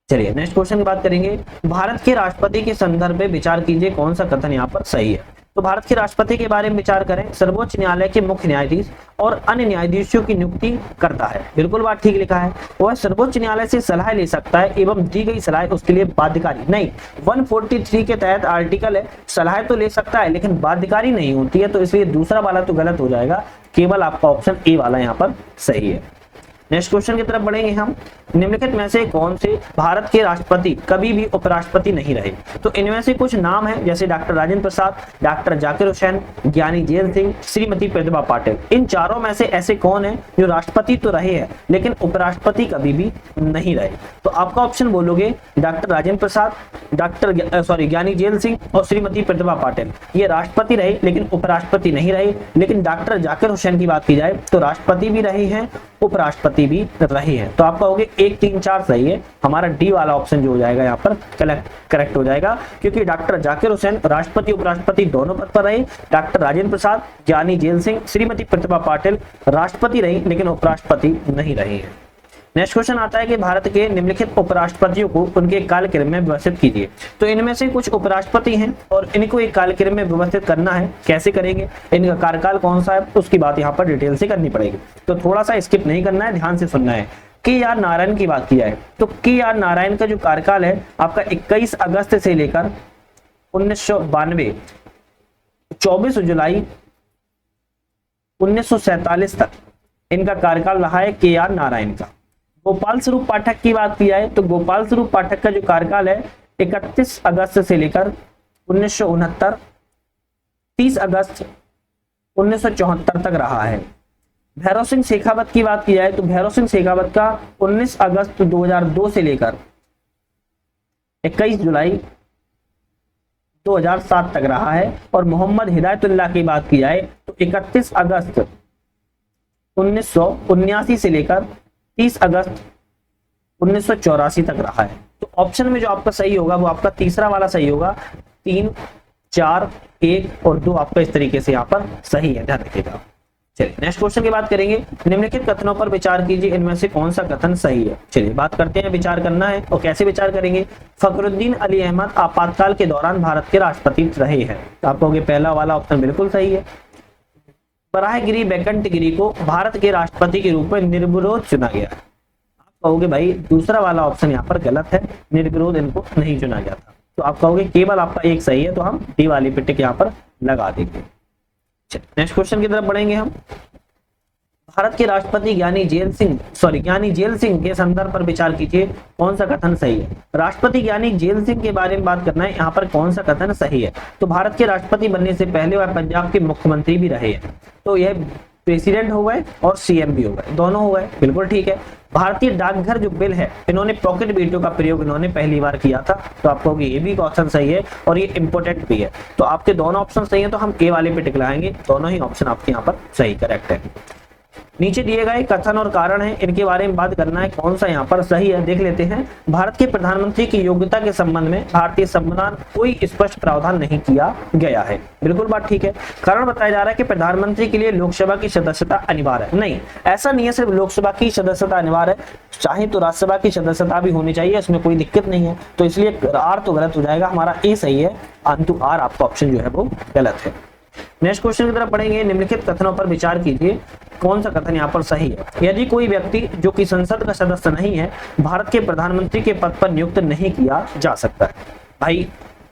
[SPEAKER 1] चलिए नेक्स्ट क्वेश्चन की बात करेंगे। भारत के राष्ट्रपति के संदर्भ में विचार कीजिए कौन सा कथन यहाँ पर सही है। तो भारत के राष्ट्रपति के बारे में विचार करें, सर्वोच्च न्यायालय के मुख्य न्यायाधीश और अन्य न्यायाधीशों की नियुक्ति करता है। बिल्कुल बात ठीक लिखा है। वह सर्वोच्च न्यायालय से सलाह ले सकता है एवं दी गई सलाह उसके लिए बाध्यकारी नहीं। 143 के तहत आर्टिकल है, सलाह तो ले सकता है लेकिन बाध्यकारी नहीं होती है, तो इसलिए दूसरा वाला तो गलत हो जाएगा। केवल आपका ऑप्शन ए वाला यहाँ पर सही है। नेक्स्ट क्वेश्चन की तरफ बढ़ेंगे हम। निम्नलिखित में से कौन से भारत के राष्ट्रपति कभी भी उपराष्ट्रपति नहीं रहे? तो इनमें से कुछ नाम हैं, जैसे डॉक्टर राजेंद्र प्रसाद, डॉक्टर जाकिर हुसैन, ज्ञानी जेल सिंह, श्रीमती प्रतिभा पाटिल। इन चारों में से ऐसे कौन है जो राष्ट्रपति तो रहे हैं लेकिन उपराष्ट्रपति कभी भी नहीं रहे? तो आपका ऑप्शन बोलोगे डॉक्टर राजेंद्र प्रसाद, ज्ञानी जेल सिंह और श्रीमती प्रतिभा पाटिल। ये राष्ट्रपति रहे लेकिन उपराष्ट्रपति नहीं रहे। लेकिन डॉक्टर जाकिर हुसैन की बात की जाए तो राष्ट्रपति भी रहे हैं, उपराष्ट्रपति भी रहे हैं। तो आप कहोगे 1, 3, 4 सही है। हमारा डी वाला ऑप्शन जो हो जाएगा यहाँ पर करेक्ट हो जाएगा, क्योंकि डॉक्टर जाकिर हुसैन राष्ट्रपति उपराष्ट्रपति दोनों पद पर रहे। डॉक्टर राजेंद्र प्रसाद, ज्ञानी जेल सिंह, श्रीमती प्रतिभा पाटिल राष्ट्रपति रही लेकिन उपराष्ट्रपति नहीं रही है। नेक्स्ट क्वेश्चन आता है कि भारत के निम्नलिखित उपराष्ट्रपतियों को उनके कालक्रम में व्यवस्थित कीजिए। तो इनमें से कुछ उपराष्ट्रपति हैं और इनको एक कालक्रम में व्यवस्थित करना है। कैसे करेंगे, इनका कार्यकाल कौन सा है उसकी बात यहाँ पर डिटेल से करनी पड़ेगी, तो थोड़ा सा स्किप नहीं करना है, ध्यान से सुनना है। के.आर. नारायण की बात की जाए तो के.आर. नारायण का जो कार्यकाल है आपका 21 अगस्त से लेकर 1992 24 जुलाई 1947 तक इनका कार्यकाल रहा है के.आर. नारायण का। गोपाल स्वरूप पाठक की बात की जाए तो गोपाल स्वरूप पाठक का जो कार्यकाल है 31 अगस्त से लेकर 1969 30 अगस्त 1974 तक रहा है। भैरव सिंह शेखावत की बात की जाए तो भैरव सिंह शेखावत का 19 अगस्त 2002 से लेकर 21 जुलाई 2007 तक रहा है। और मोहम्मद हिदायतुल्लाह की बात की जाए तो 31 अगस्त 1979 से लेकर 30 अगस्त 1984 तक रहा है। तो ऑप्शन में जो आपका सही होगा वो आपका तीसरा वाला सही होगा। 3, 4, 1 और 2 आपका इस तरीके से यहाँ पर सही है, ध्यान रखिएगा। चलिए नेक्स्ट क्वेश्चन की बात करेंगे। निम्नलिखित कथनों पर विचार कीजिए, इनमें से कौन सा कथन सही है। चलिए बात करते हैं, विचार करना है और कैसे विचार करेंगे। फखरुद्दीन अली अहमद आपातकाल के दौरान भारत के राष्ट्रपति रहे हैं। तो आप कहोगे पहला वाला ऑप्शन बिल्कुल सही है। बराहगिरी बैकंठगिरी को भारत के राष्ट्रपति के रूप में निर्विरोध चुना गया है। आप कहोगे भाई दूसरा वाला ऑप्शन यहाँ पर गलत है, निर्विरोध इनको नहीं चुना गया था। तो आप कहोगे केवल आपका एक सही है, तो हम डी वाली पे टिक यहाँ पर लगा देंगे। नेक्स्ट क्वेश्चन की तरफ बढ़ेंगे हम। भारत के राष्ट्रपति ज्ञानी जेल सिंह के संदर्भ पर विचार कीजिए, कौन सा कथन सही है। राष्ट्रपति ज्ञानी जेल सिंह के बारे में बात करना है, यहाँ पर कौन सा कथन सही है। तो भारत के राष्ट्रपति बनने से पहले वह पंजाब के मुख्यमंत्री भी रहे हैं। तो यह प्रेसिडेंट हो गए और सीएम भी हो गए, दोनों हो गए, बिल्कुल ठीक है। भारतीय डाकघर जो बिल है, इन्होंने पॉकेट वीटो का प्रयोग इन्होंने पहली बार किया था। तो आपको ये भी ऑप्शन सही है और ये इंपोर्टेंट भी है। तो आपके दोनों ऑप्शन सही है, तो हम ए वाले पे टिक लगाएंगे। दोनों ही ऑप्शन आपके यहाँ पर सही करेक्ट है। नीचे दिए गए कथन और कारण है, इनके बारे में बात करना है, कौन सा यहाँ पर सही है देख लेते हैं। भारत के प्रधानमंत्री की योग्यता के संबंध में भारतीय संविधान कोई स्पष्ट प्रावधान नहीं किया गया है, बिल्कुल बात ठीक है। कारण बताया जा रहा है कि प्रधानमंत्री के लिए लोकसभा की सदस्यता अनिवार्य है। नहीं, ऐसा नहीं है सिर्फ लोकसभा की सदस्यता अनिवार्य है, चाहे तो राज्यसभा की सदस्यता भी होनी चाहिए, इसमें कोई दिक्कत नहीं है। तो इसलिए आर तो गलत हो जाएगा, हमारा ए सही है, अंतु आर आपका ऑप्शन जो है वो गलत है। नेक्स्ट क्वेश्चन की तरफ पढ़ेंगे। निम्नलिखित कथनों पर विचार कीजिए, कौन सा कथन यहाँ पर सही है। यदि कोई व्यक्ति जो कि संसद का सदस्य नहीं है भारत के प्रधानमंत्री के पद पर नियुक्त नहीं किया जा सकता है। भाई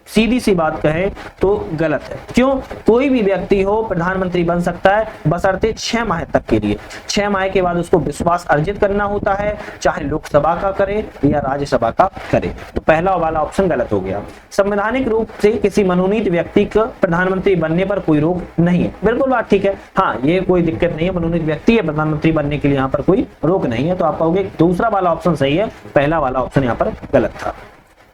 [SPEAKER 1] सीधी सी बात कहें तो गलत है। क्यों? कोई भी व्यक्ति हो प्रधानमंत्री बन सकता है, बशर्ते 6 माह तक के लिए। 6 माह के बाद उसको विश्वास अर्जित करना होता है, चाहे लोकसभा का करे या राज्यसभा का करे। तो पहला वाला ऑप्शन गलत हो गया। संवैधानिक रूप से किसी मनोनीत व्यक्ति का प्रधानमंत्री बनने पर कोई रोक नहीं है, बिल्कुल बात ठीक है। हाँ, ये कोई दिक्कत नहीं है, मनोनीत व्यक्ति है प्रधानमंत्री बनने के लिए, यहाँ पर कोई रोक नहीं है। तो आप कहोगे दूसरा वाला ऑप्शन सही है, पहला वाला ऑप्शन यहाँ पर गलत था।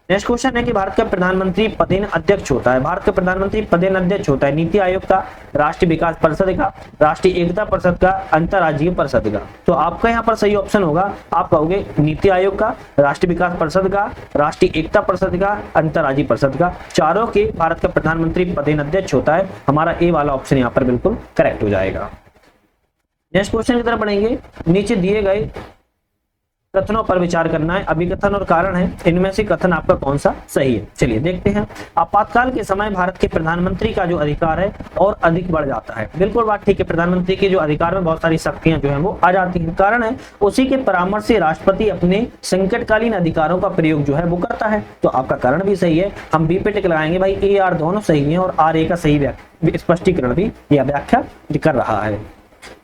[SPEAKER 1] नेक्स्ट क्वेश्चन है कि भारत का प्रधानमंत्री पदेन अध्यक्ष होता है। भारत का प्रधानमंत्री पदेन अध्यक्ष होता है नीति आयोग का, राष्ट्रीय विकास परिषद का, राष्ट्रीय एकता परिषद का, अंतर्राज्यीय परिषद का। तो आपका यहाँ पर सही ऑप्शन होगा, आप कहोगे नीति आयोग का, राष्ट्रीय विकास परिषद का, राष्ट्रीय एकता परिषद का, अंतर्राज्यीय परिषद का। चारों के भारत का प्रधानमंत्री पदेन अध्यक्ष होता है। हमारा ए वाला ऑप्शन यहाँ पर बिल्कुल करेक्ट हो जाएगा। नेक्स्ट क्वेश्चन की तरफ बढ़ेंगे। नीचे दिए गए कथनों पर विचार करना है, अभिकथन और कारण है, इनमें से कथन आपका कौन सा सही है। चलिए देखते हैं। आपातकाल के समय भारत के प्रधानमंत्री का जो अधिकार है और अधिक बढ़ जाता है, बिल्कुल बात ठीक है। प्रधानमंत्री के जो अधिकार में बहुत सारी शक्तियां जो है वो आ जाती हैं। कारण है उसी के परामर्श से राष्ट्रपति अपने संकटकालीन अधिकारों का प्रयोग जो है वो करता है। तो आपका कारण भी सही है, हम बी पे टिक लगाएंगे। भाई ए आर दोनों सही है और आर ए का सही स्पष्टीकरण भी यह व्याख्या कर रहा है।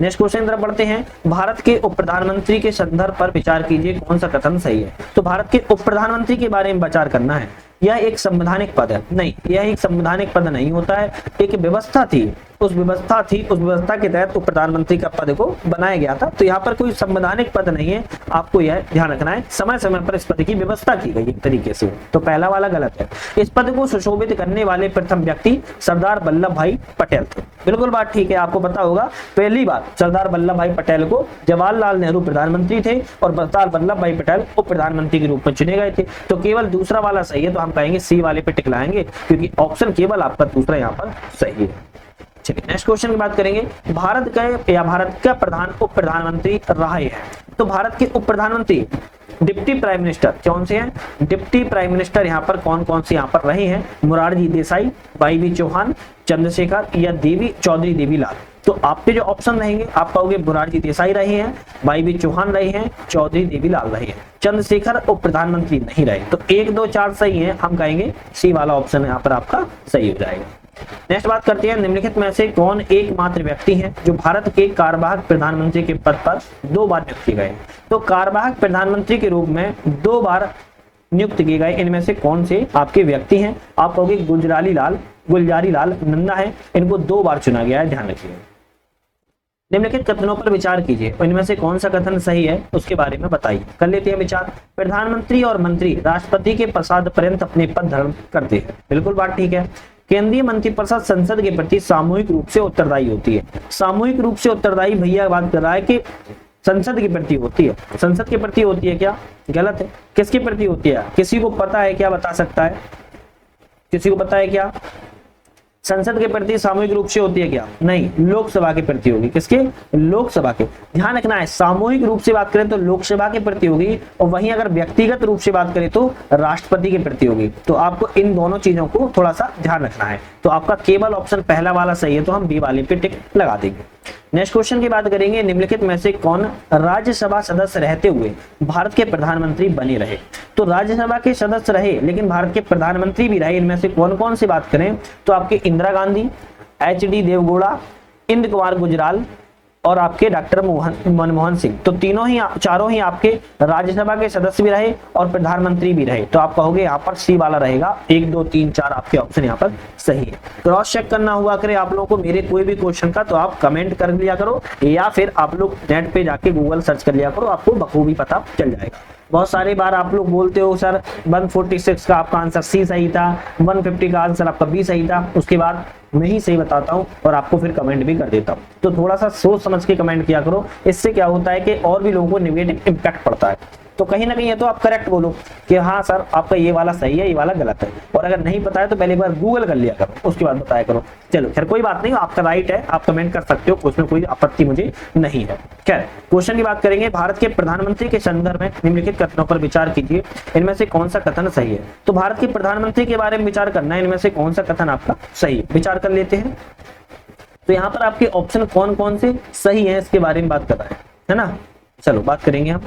[SPEAKER 1] नेक्स्ट क्वेश्चन की तरफ बढ़ते हैं। भारत के उप प्रधानमंत्री के संदर्भ पर विचार कीजिए, कौन सा कथन सही है। तो भारत के उप प्रधानमंत्री के बारे में विचार करना है। यह एक संवैधानिक पद है, नहीं यह एक संवैधानिक पद नहीं होता है, एक व्यवस्था थी, उस व्यवस्था के तहत उप प्रधानमंत्री का पद को बनाया गया था। तो यहाँ पर कोई संवैधानिक पद नहीं है, आपको यह ध्यान रखना है। समय समय पर इस पद की व्यवस्था की गई एक तरीके से। तो पहला वाला गलत है। इस पद को सुशोभित करने वाले प्रथम व्यक्ति सरदार वल्लभ भाई पटेल थे, बिल्कुल बात ठीक है। आपको पता होगा पहली बार सरदार वल्लभ भाई पटेल को जवाहरलाल नेहरू प्रधानमंत्री थे और सरदार वल्लभ भाई पटेल उप प्रधानमंत्री के रूप में चुने गए थे। तो केवल दूसरा वाला सही है, तो हम कहेंगे सी वाले पे टिक लाएंगे, क्योंकि ऑप्शन केवल आपका दूसरा यहाँ पर सही है। चलिए नेक्स्ट क्वेश्चन की बात करेंगे। भारत का उप प्रधानमंत्री रहे हैं। तो भारत के उप प्रधानमंत्री डिप्टी प्राइम मिनिस्टर कौन से हैं? डिप्टी प्राइम मिनिस्टर यहाँ पर कौन कौन से यहाँ पर रहे हैं? मोरारजी देसाई, वाई चौहान, चंद्रशेखर या चौधरी देवीलाल। तो आपके जो ऑप्शन रहेंगे, आप कहोगे मोरारजी देसाई रहे हैं, वाई चौहान रहे हैं, चौधरी देवीलाल रहे हैं, चंद्रशेखर उप प्रधानमंत्री नहीं रहे। तो 1, 2, 4 सही है, हम कहेंगे सी वाला ऑप्शन यहाँ पर आपका सही हो जाएगा। नेक्स्ट बात करते हैं। निम्नलिखित में से कौन एकमात्र व्यक्ति है जो भारत के कार्यवाहक प्रधानमंत्री के पद पर 2 बार नियुक्त किए गए? तो कार्यवाहक प्रधानमंत्री के रूप में 2 बार नियुक्त किए गए इनमें से कौन से आपके व्यक्ति हैं? आप कहोगे गुलजारी लाल नंदा है, इनको 2 बार चुना गया है, ध्यान रखिए। निम्नलिखित कथनों पर विचार कीजिए, इनमें से कौन सा कथन सही है उसके बारे में बताइए। कर लेते हैं विचार। प्रधानमंत्री और मंत्री राष्ट्रपति के प्रसाद पर्यंत अपने पद धारण करते हैं, बिल्कुल बात ठीक है। केंद्रीय मंत्रिपरिषद संसद के प्रति सामूहिक रूप से उत्तरदायी होती है। सामूहिक रूप से उत्तरदायी भैया बात कर रहा है कि संसद के प्रति होती है। संसद के प्रति होती है क्या? गलत है। किसके प्रति होती है? किसी को पता है क्या? बता सकता है? किसी को पता है क्या? संसद के प्रति सामूहिक रूप से होती है क्या? नहीं, लोकसभा के प्रति होगी। किसके? लोकसभा के। ध्यान रखना है, सामूहिक रूप से बात करें तो लोकसभा के प्रति होगी, और वहीं अगर व्यक्तिगत रूप से बात करें तो राष्ट्रपति के प्रति होगी। तो आपको इन दोनों चीजों को थोड़ा सा ध्यान रखना है। तो आपका केवल ऑप्शन पहला वाला सही है, तो हम बी वाले पे टिक लगा देंगे। नेक्स्ट क्वेश्चन की बात करेंगे, निम्नलिखित में से कौन राज्यसभा सदस्य रहते हुए भारत के प्रधानमंत्री बने रहे? तो राज्यसभा के सदस्य रहे लेकिन भारत के प्रधानमंत्री भी रहे, इनमें से कौन कौन सी बात करें तो आपके इंदिरा गांधी, एच.डी. देवगौड़ा, इंद्र कुमार गुजराल और आपके डॉक्टर मनमोहन सिंह। तो चारों ही आपके राज्यसभा के सदस्य भी रहे और प्रधानमंत्री भी रहे। तो आप कहोगे यहाँ पर सी वाला रहेगा। 1 2 3 4 आपके ऑप्शन यहाँ पर सही है। क्रॉस चेक करना हुआ करे आप लोगों को मेरे कोई भी क्वेश्चन का, तो आप कमेंट कर लिया करो या फिर आप लोग नेट पे जाके गूगल सर्च कर लिया करो, आपको बखूबी पता चल जाएगा। बहुत सारे बार आप लोग बोलते हो सर 146 का आपका आंसर सी सही था, 150 का आंसर आपका बी सही था, उसके बाद मैं ही सही बताता हूं और आपको फिर कमेंट भी कर देता हूं। तो थोड़ा सा सोच समझ के कमेंट किया करो, इससे क्या होता है कि और भी लोगों को नेगेटिव इम्पैक्ट पड़ता है। तो कहीं ना कहीं ये तो आप करेक्ट बोलो कि हाँ सर आपका ये वाला सही है, ये वाला गलत है, और अगर नहीं पता है तो पहले एक बार गूगल कर लिया करो, उसके बाद बताया करो। चलो खैर कोई बात नहीं, आपका राइट है, आप कमेंट कर सकते हो, उसमें कोई आपत्ति मुझे नहीं है। खैर क्वेश्चन की बात करेंगे, भारत के प्रधानमंत्री के संदर्भ में निम्नलिखित कथनों पर विचार कीजिए, इनमें से कौन सा कथन सही है? तो भारत के प्रधानमंत्री के बारे में विचार करना है, इनमें से कौन सा कथन आपका सही है? विचार कर लेते हैं। तो यहाँ पर आपके ऑप्शन कौन कौन से सही है इसके बारे में बात कर रहा है ना। चलो बात करेंगे हम।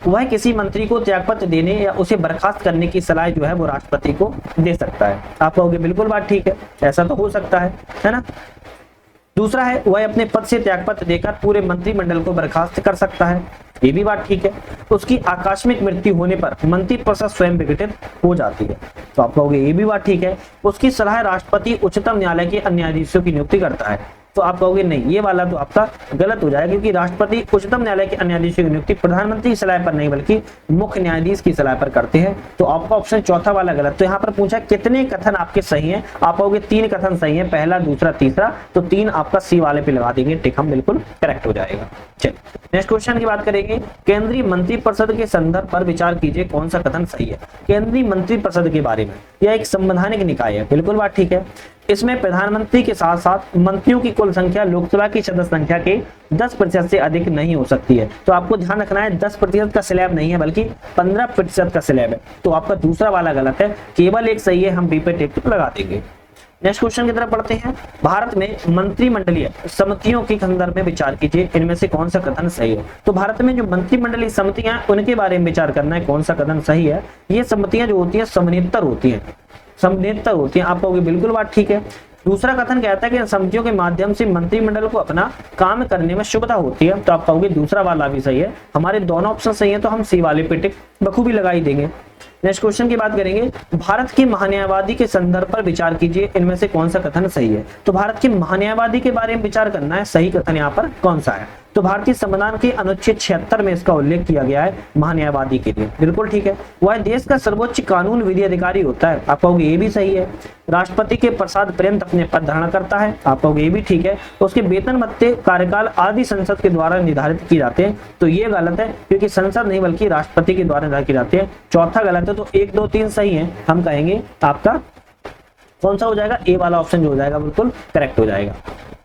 [SPEAKER 1] वह किसी मंत्री को त्यागपत्र देने या उसे बर्खास्त करने की सलाह जो है वो राष्ट्रपति को दे सकता है। आप कहोगे बिल्कुल बात ठीक है, ऐसा तो हो सकता है ना। दूसरा है वह अपने पद से त्यागपत्र देकर पूरे मंत्रिमंडल को बर्खास्त कर सकता है, ये भी बात ठीक है। उसकी आकस्मिक मृत्यु होने पर मंत्रिपरिषद स्वयं विघटित हो जाती है, तो आप कहोगे ये भी बात ठीक है। उसकी सलाह राष्ट्रपति उच्चतम न्यायालय के अन्य न्यायाधीशों की नियुक्ति करता है, तो आप कहोगे नहीं ये वाला तो आपका गलत हो जाएगा, क्योंकि राष्ट्रपति उच्चतम न्यायालय के अन्य न्यायाधीशों की नियुक्ति प्रधानमंत्री की सलाह पर नहीं बल्कि मुख्य न्यायाधीश की सलाह पर करते हैं। तो आपका ऑप्शन चौथा वाला गलत। तो यहाँ पर पूछा कितने कथन आपके सही हैं, आप कहोगे 3 कथन सही है, पहला दूसरा तीसरा, तो 3 आपका सी वाले पे लगा देंगे टिक, हम बिल्कुल करेक्ट हो जाएगा। चलिए नेक्स्ट क्वेश्चन की बात करेंगे, केंद्रीय मंत्रिपरिषद के संदर्भ पर विचार कीजिए, कौन सा कथन सही है? केंद्रीय मंत्रिपरिषद के बारे में, यह एक संवैधानिक निकाय है, बिल्कुल बात ठीक है। इसमें प्रधानमंत्री के साथ साथ मंत्रियों की कुल संख्या लोकसभा की सदस्य संख्या के 10% से अधिक नहीं हो सकती है। तो आपको ध्यान रखना है 10% का स्लैब नहीं है बल्कि 15% का स्लैब है। तो आपका दूसरा वाला गलत है, केवल एक सही है, हम बी पे टिक लगा देंगे। नेक्स्ट क्वेश्चन की तरफ पढ़ते हैं। भारत में मंत्रिमंडलीय समितियों के संदर्भ में विचार कीजिए, इनमें से कौन सा कथन सही है? तो भारत में जो मंत्रिमंडलीय समितियां उनके बारे में विचार करना है, कौन सा कथन सही है? ये समितियां जो होती है समनेतर होती हैं, समनेतर होती हैं। आप कहोगे बिल्कुल बात ठीक है। दूसरा कथन कहता है कि समितियों के माध्यम से मंत्रिमंडल को अपना काम करने में सुविधा होती है, तो आप कहोगे दूसरा वाला भी सही है। हमारे दोनों ऑप्शन सही है, तो हम सी वाले पे टिक बखूबी लगा ही देंगे। नेक्स्ट क्वेश्चन की बात करेंगे, भारत के महान्यायवादी के संदर्भ पर विचार कीजिए, इनमें से कौन सा कथन सही है? तो भारत के महान्यायवादी के बारे में विचार करना है, सही कथन यहाँ पर कौन सा है? तो भारतीय संविधान के अनुच्छेद 76 में इसका उल्लेख किया गया है महान्यायवादी के लिए, बिल्कुल ठीक है। वह देश का सर्वोच्च कानून विधि अधिकारी होता है, आप कहोगे ये भी सही है। राष्ट्रपति के प्रसाद पर्यंत अपने पद धारण करता है, आप कहोगे ये भी ठीक है। उसके वेतन भत्ते कार्यकाल आदि संसद के द्वारा निर्धारित किए जाते हैं, तो ये गलत है, क्योंकि संसद नहीं बल्कि राष्ट्रपति के द्वारा निर्धारित किए जाते हैं। चौथा गलत है, तो 1 2 3 सही है, हम कहेंगे आपका कौन सा हो जाएगा? ए वाला ऑप्शन जो हो जाएगा बिल्कुल करेक्ट हो जाएगा।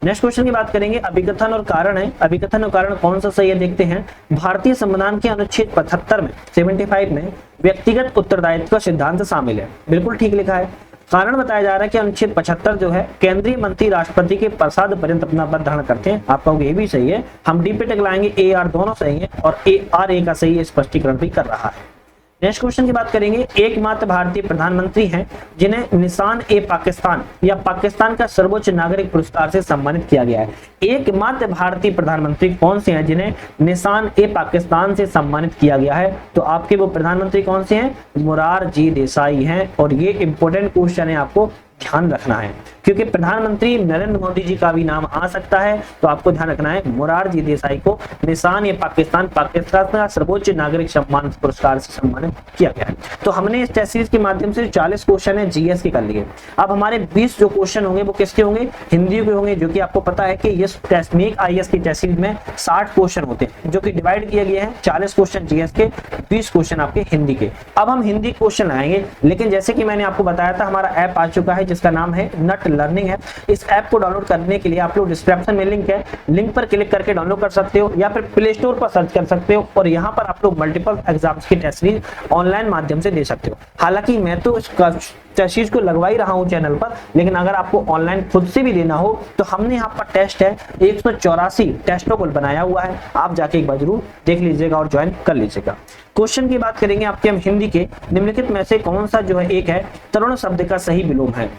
[SPEAKER 1] नेक्स्ट क्वेश्चन की बात करेंगे, अभिकथन और कारण है। अभिकथन और कारण कौन सा सही है देखते हैं। भारतीय संविधान के अनुच्छेद 75 में 75 में व्यक्तिगत उत्तरदायित्व का सिद्धांत शामिल है, बिल्कुल ठीक लिखा है। कारण बताया जा रहा है कि अनुच्छेद 75 जो है केंद्रीय मंत्री राष्ट्रपति के प्रसाद पर्यंत अपना पद धारण करते हैं, आप कहोगे ये भी सही है, हम डी पे टिक लाएंगे। ए आर दोनों सही है और ए आर ए का सही है, स्पष्टीकरण भी कर रहा है। नेक्स्ट क्वेश्चन की बात करेंगे, एकमात्र भारतीय प्रधानमंत्री हैं जिन्हें निशान ए पाकिस्तान या पाकिस्तान का सर्वोच्च नागरिक पुरस्कार से सम्मानित किया गया है। एकमात्र भारतीय प्रधानमंत्री कौन से हैं जिन्हें निशान ए पाकिस्तान से सम्मानित किया गया है? तो आपके वो प्रधानमंत्री कौन से हैं? मोरारजी देसाई हैं, और ये इंपॉर्टेंट क्वेश्चन है, आपको ध्यान रखना है, क्योंकि प्रधानमंत्री नरेंद्र मोदी जी का भी नाम आ सकता है, तो आपको ध्यान रखना है मोरारजी देसाई को निशान ए पाकिस्तान का सर्वोच्च नागरिक सम्मान पुरस्कार से सम्मानित किया गया है। तो हमने इस टेस्ट सीरीज के माध्यम से 40 क्वेश्चन है जीएस के कर लिए। अब हमारे 20 जो क्वेश्चन होंगे वो किसके होंगे, हिंदी के होंगे, जो कि आपको पता है कि इस टेस्ट मेक आईएएस की टेस्ट सीरीज में 60 क्वेश्चन होते हैं, जो कि डिवाइड किए गए हैं 40 क्वेश्चन जीएस के, 20 क्वेश्चन आपके हिंदी के। अब हम हिंदी क्वेश्चन लगाएंगे, लेकिन जैसे कि मैंने आपको बताया था हमारा ऐप आ चुका है जिसका नाम है नट लर्निंग है। इस ऐप को डाउनलोड करने के लिए आप लोग डिस्क्रिप्शन में लिंक है, लिंक पर क्लिक करके डाउनलोड कर सकते हो, या फिर प्ले स्टोर पर सर्च कर सकते हो, और यहाँ पर आप लोग मल्टीपल एग्जाम्स की टेस्ट सीरीज ऑनलाइन माध्यम से दे सकते हो। हालांकि मैं तो इस टेस्ट सीरीज को लगवा ही रहा हूँ चैनल पर, लेकिन अगर आपको ऑनलाइन खुद से भी देना हो तो हमने यहाँ पर टेस्ट है 184 टेस्टों को बनाया हुआ है, आप जाके एक बार जरूर देख लीजिएगा और ज्वाइन कर लीजिएगा। क्वेश्चन की बात करेंगे आपके हम हिंदी के, निम्नलिखित में से कौन सा जो है एक है तरुण शब्द का सही विलोम है।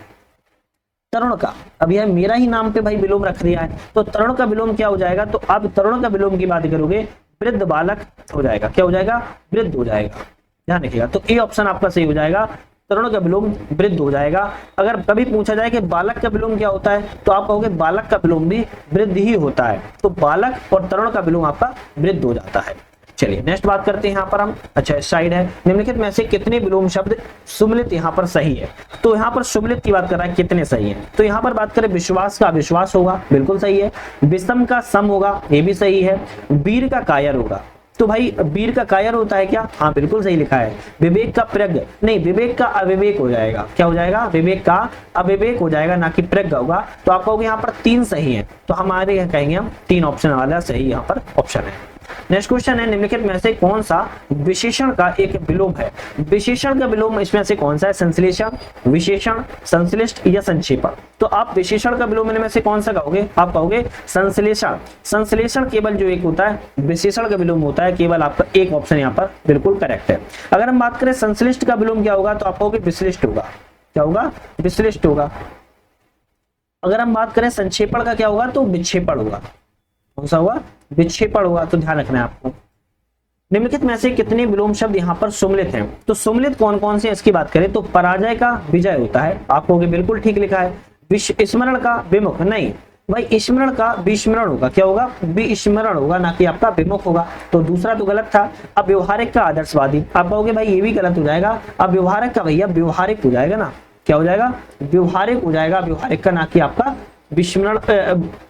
[SPEAKER 1] तरुण का, अब यह मेरा ही नाम पे भाई विलोम रख दिया है, तो तरुण का विलोम क्या हो जाएगा, तो अब तरुण का विलोम की बात करोगे वृद्ध बालक हो जाएगा, क्या हो जाएगा, वृद्ध हो जाएगा, ध्यान रखिएगा। तो ए ऑप्शन आपका सही हो जाएगा, तरुण का विलोम वृद्ध हो जाएगा। अगर कभी पूछा जाए कि बालक का विलोम क्या होता है, तो आप कहोगे बालक का विलोम भी वृद्ध ही होता है, तो बालक और तरुण का विलोम आपका वृद्ध हो जाता है। चलिए नेक्स्ट बात करते हैं यहाँ पर हम। अच्छा साइड है, निम्नलिखित में से कितने विलोम शब्द सुमिलित यहाँ पर सही है, तो यहाँ पर सुमिलित की बात कर रहा है कितने सही है, तो यहाँ पर बात करें विश्वास का विश्वास होगा, बिल्कुल सही है। विषम का सम होगा, ये भी सही है। वीर का कायर होगा, तो भाई वीर का कायर होता है क्या, हाँ बिल्कुल सही लिखा है। विवेक का प्रज्ञ नहीं, विवेक का अविवेक हो जाएगा, क्या हो जाएगा, विवेक का अविवेक हो जाएगा, ना कि प्रज्ञ होगा। तो आप कहोगे यहाँ पर 3 सही है, तो हमारे कहेंगे हम 3 ऑप्शन वाला सही यहाँ पर ऑप्शन है। नेक्स्ट क्वेश्चन है, निम्नलिखित में से कौन सा विशेषण का एक विलोम है। विशेषण का विलोम इसमें से कौन सा है, संश्लेषण, विशेषण, संश्लिष्ट या संक्षेपण। तो आप विशेषण का विलोम में से कौन सा कहोगे, आप कहोगे संश्लेषण। संश्लेषण केवल जो एक होता है, विशेषण का विलोम होता है केवल आपका एक ऑप्शन यहाँ पर बिल्कुल करेक्ट है। अगर हम बात करें संश्लिष्ट का विलोम क्या होगा, तो आप कहोगे विश्लिष्ट होगा, क्या होगा, विश्लिष्ट होगा। अगर हम बात करें संक्षेपण का क्या होगा, तो विक्षेपण होगा, कौन सा होगा, विक्षेपण होगा। तो ध्यान रखना है आपको। निम्नलिखित में से कितने विलोम शब्द यहाँ पर सुमिलित हैं, तो सुमिलित कौन कौन से इसकी बात करें, तो पराजय का विजय होता है, आप कहोगे बिल्कुल ठीक लिखा है। स्मरण का विमुख नहीं, भाई स्मरण का विस्मरण होगा, क्या होगा, विस्मरण होगा, ना कि आपका विमुख होगा, तो दूसरा तो गलत था। अब व्यवहारिक का आदर्शवादी, आप कहोगे भाई ये भी गलत हो जाएगा। अब व्यवहारिक का भैया व्यवहारिक हो जाएगा ना, क्या हो जाएगा, व्यवहारिक हो जाएगा, व्यवहारिक का, ना कि आपका विस्मरण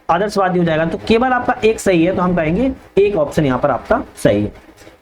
[SPEAKER 1] आदर्शवादी हो जाएगा। तो केवल आपका एक सही है, तो हम कहेंगे एक ऑप्शन यहाँ पर आपका सही है।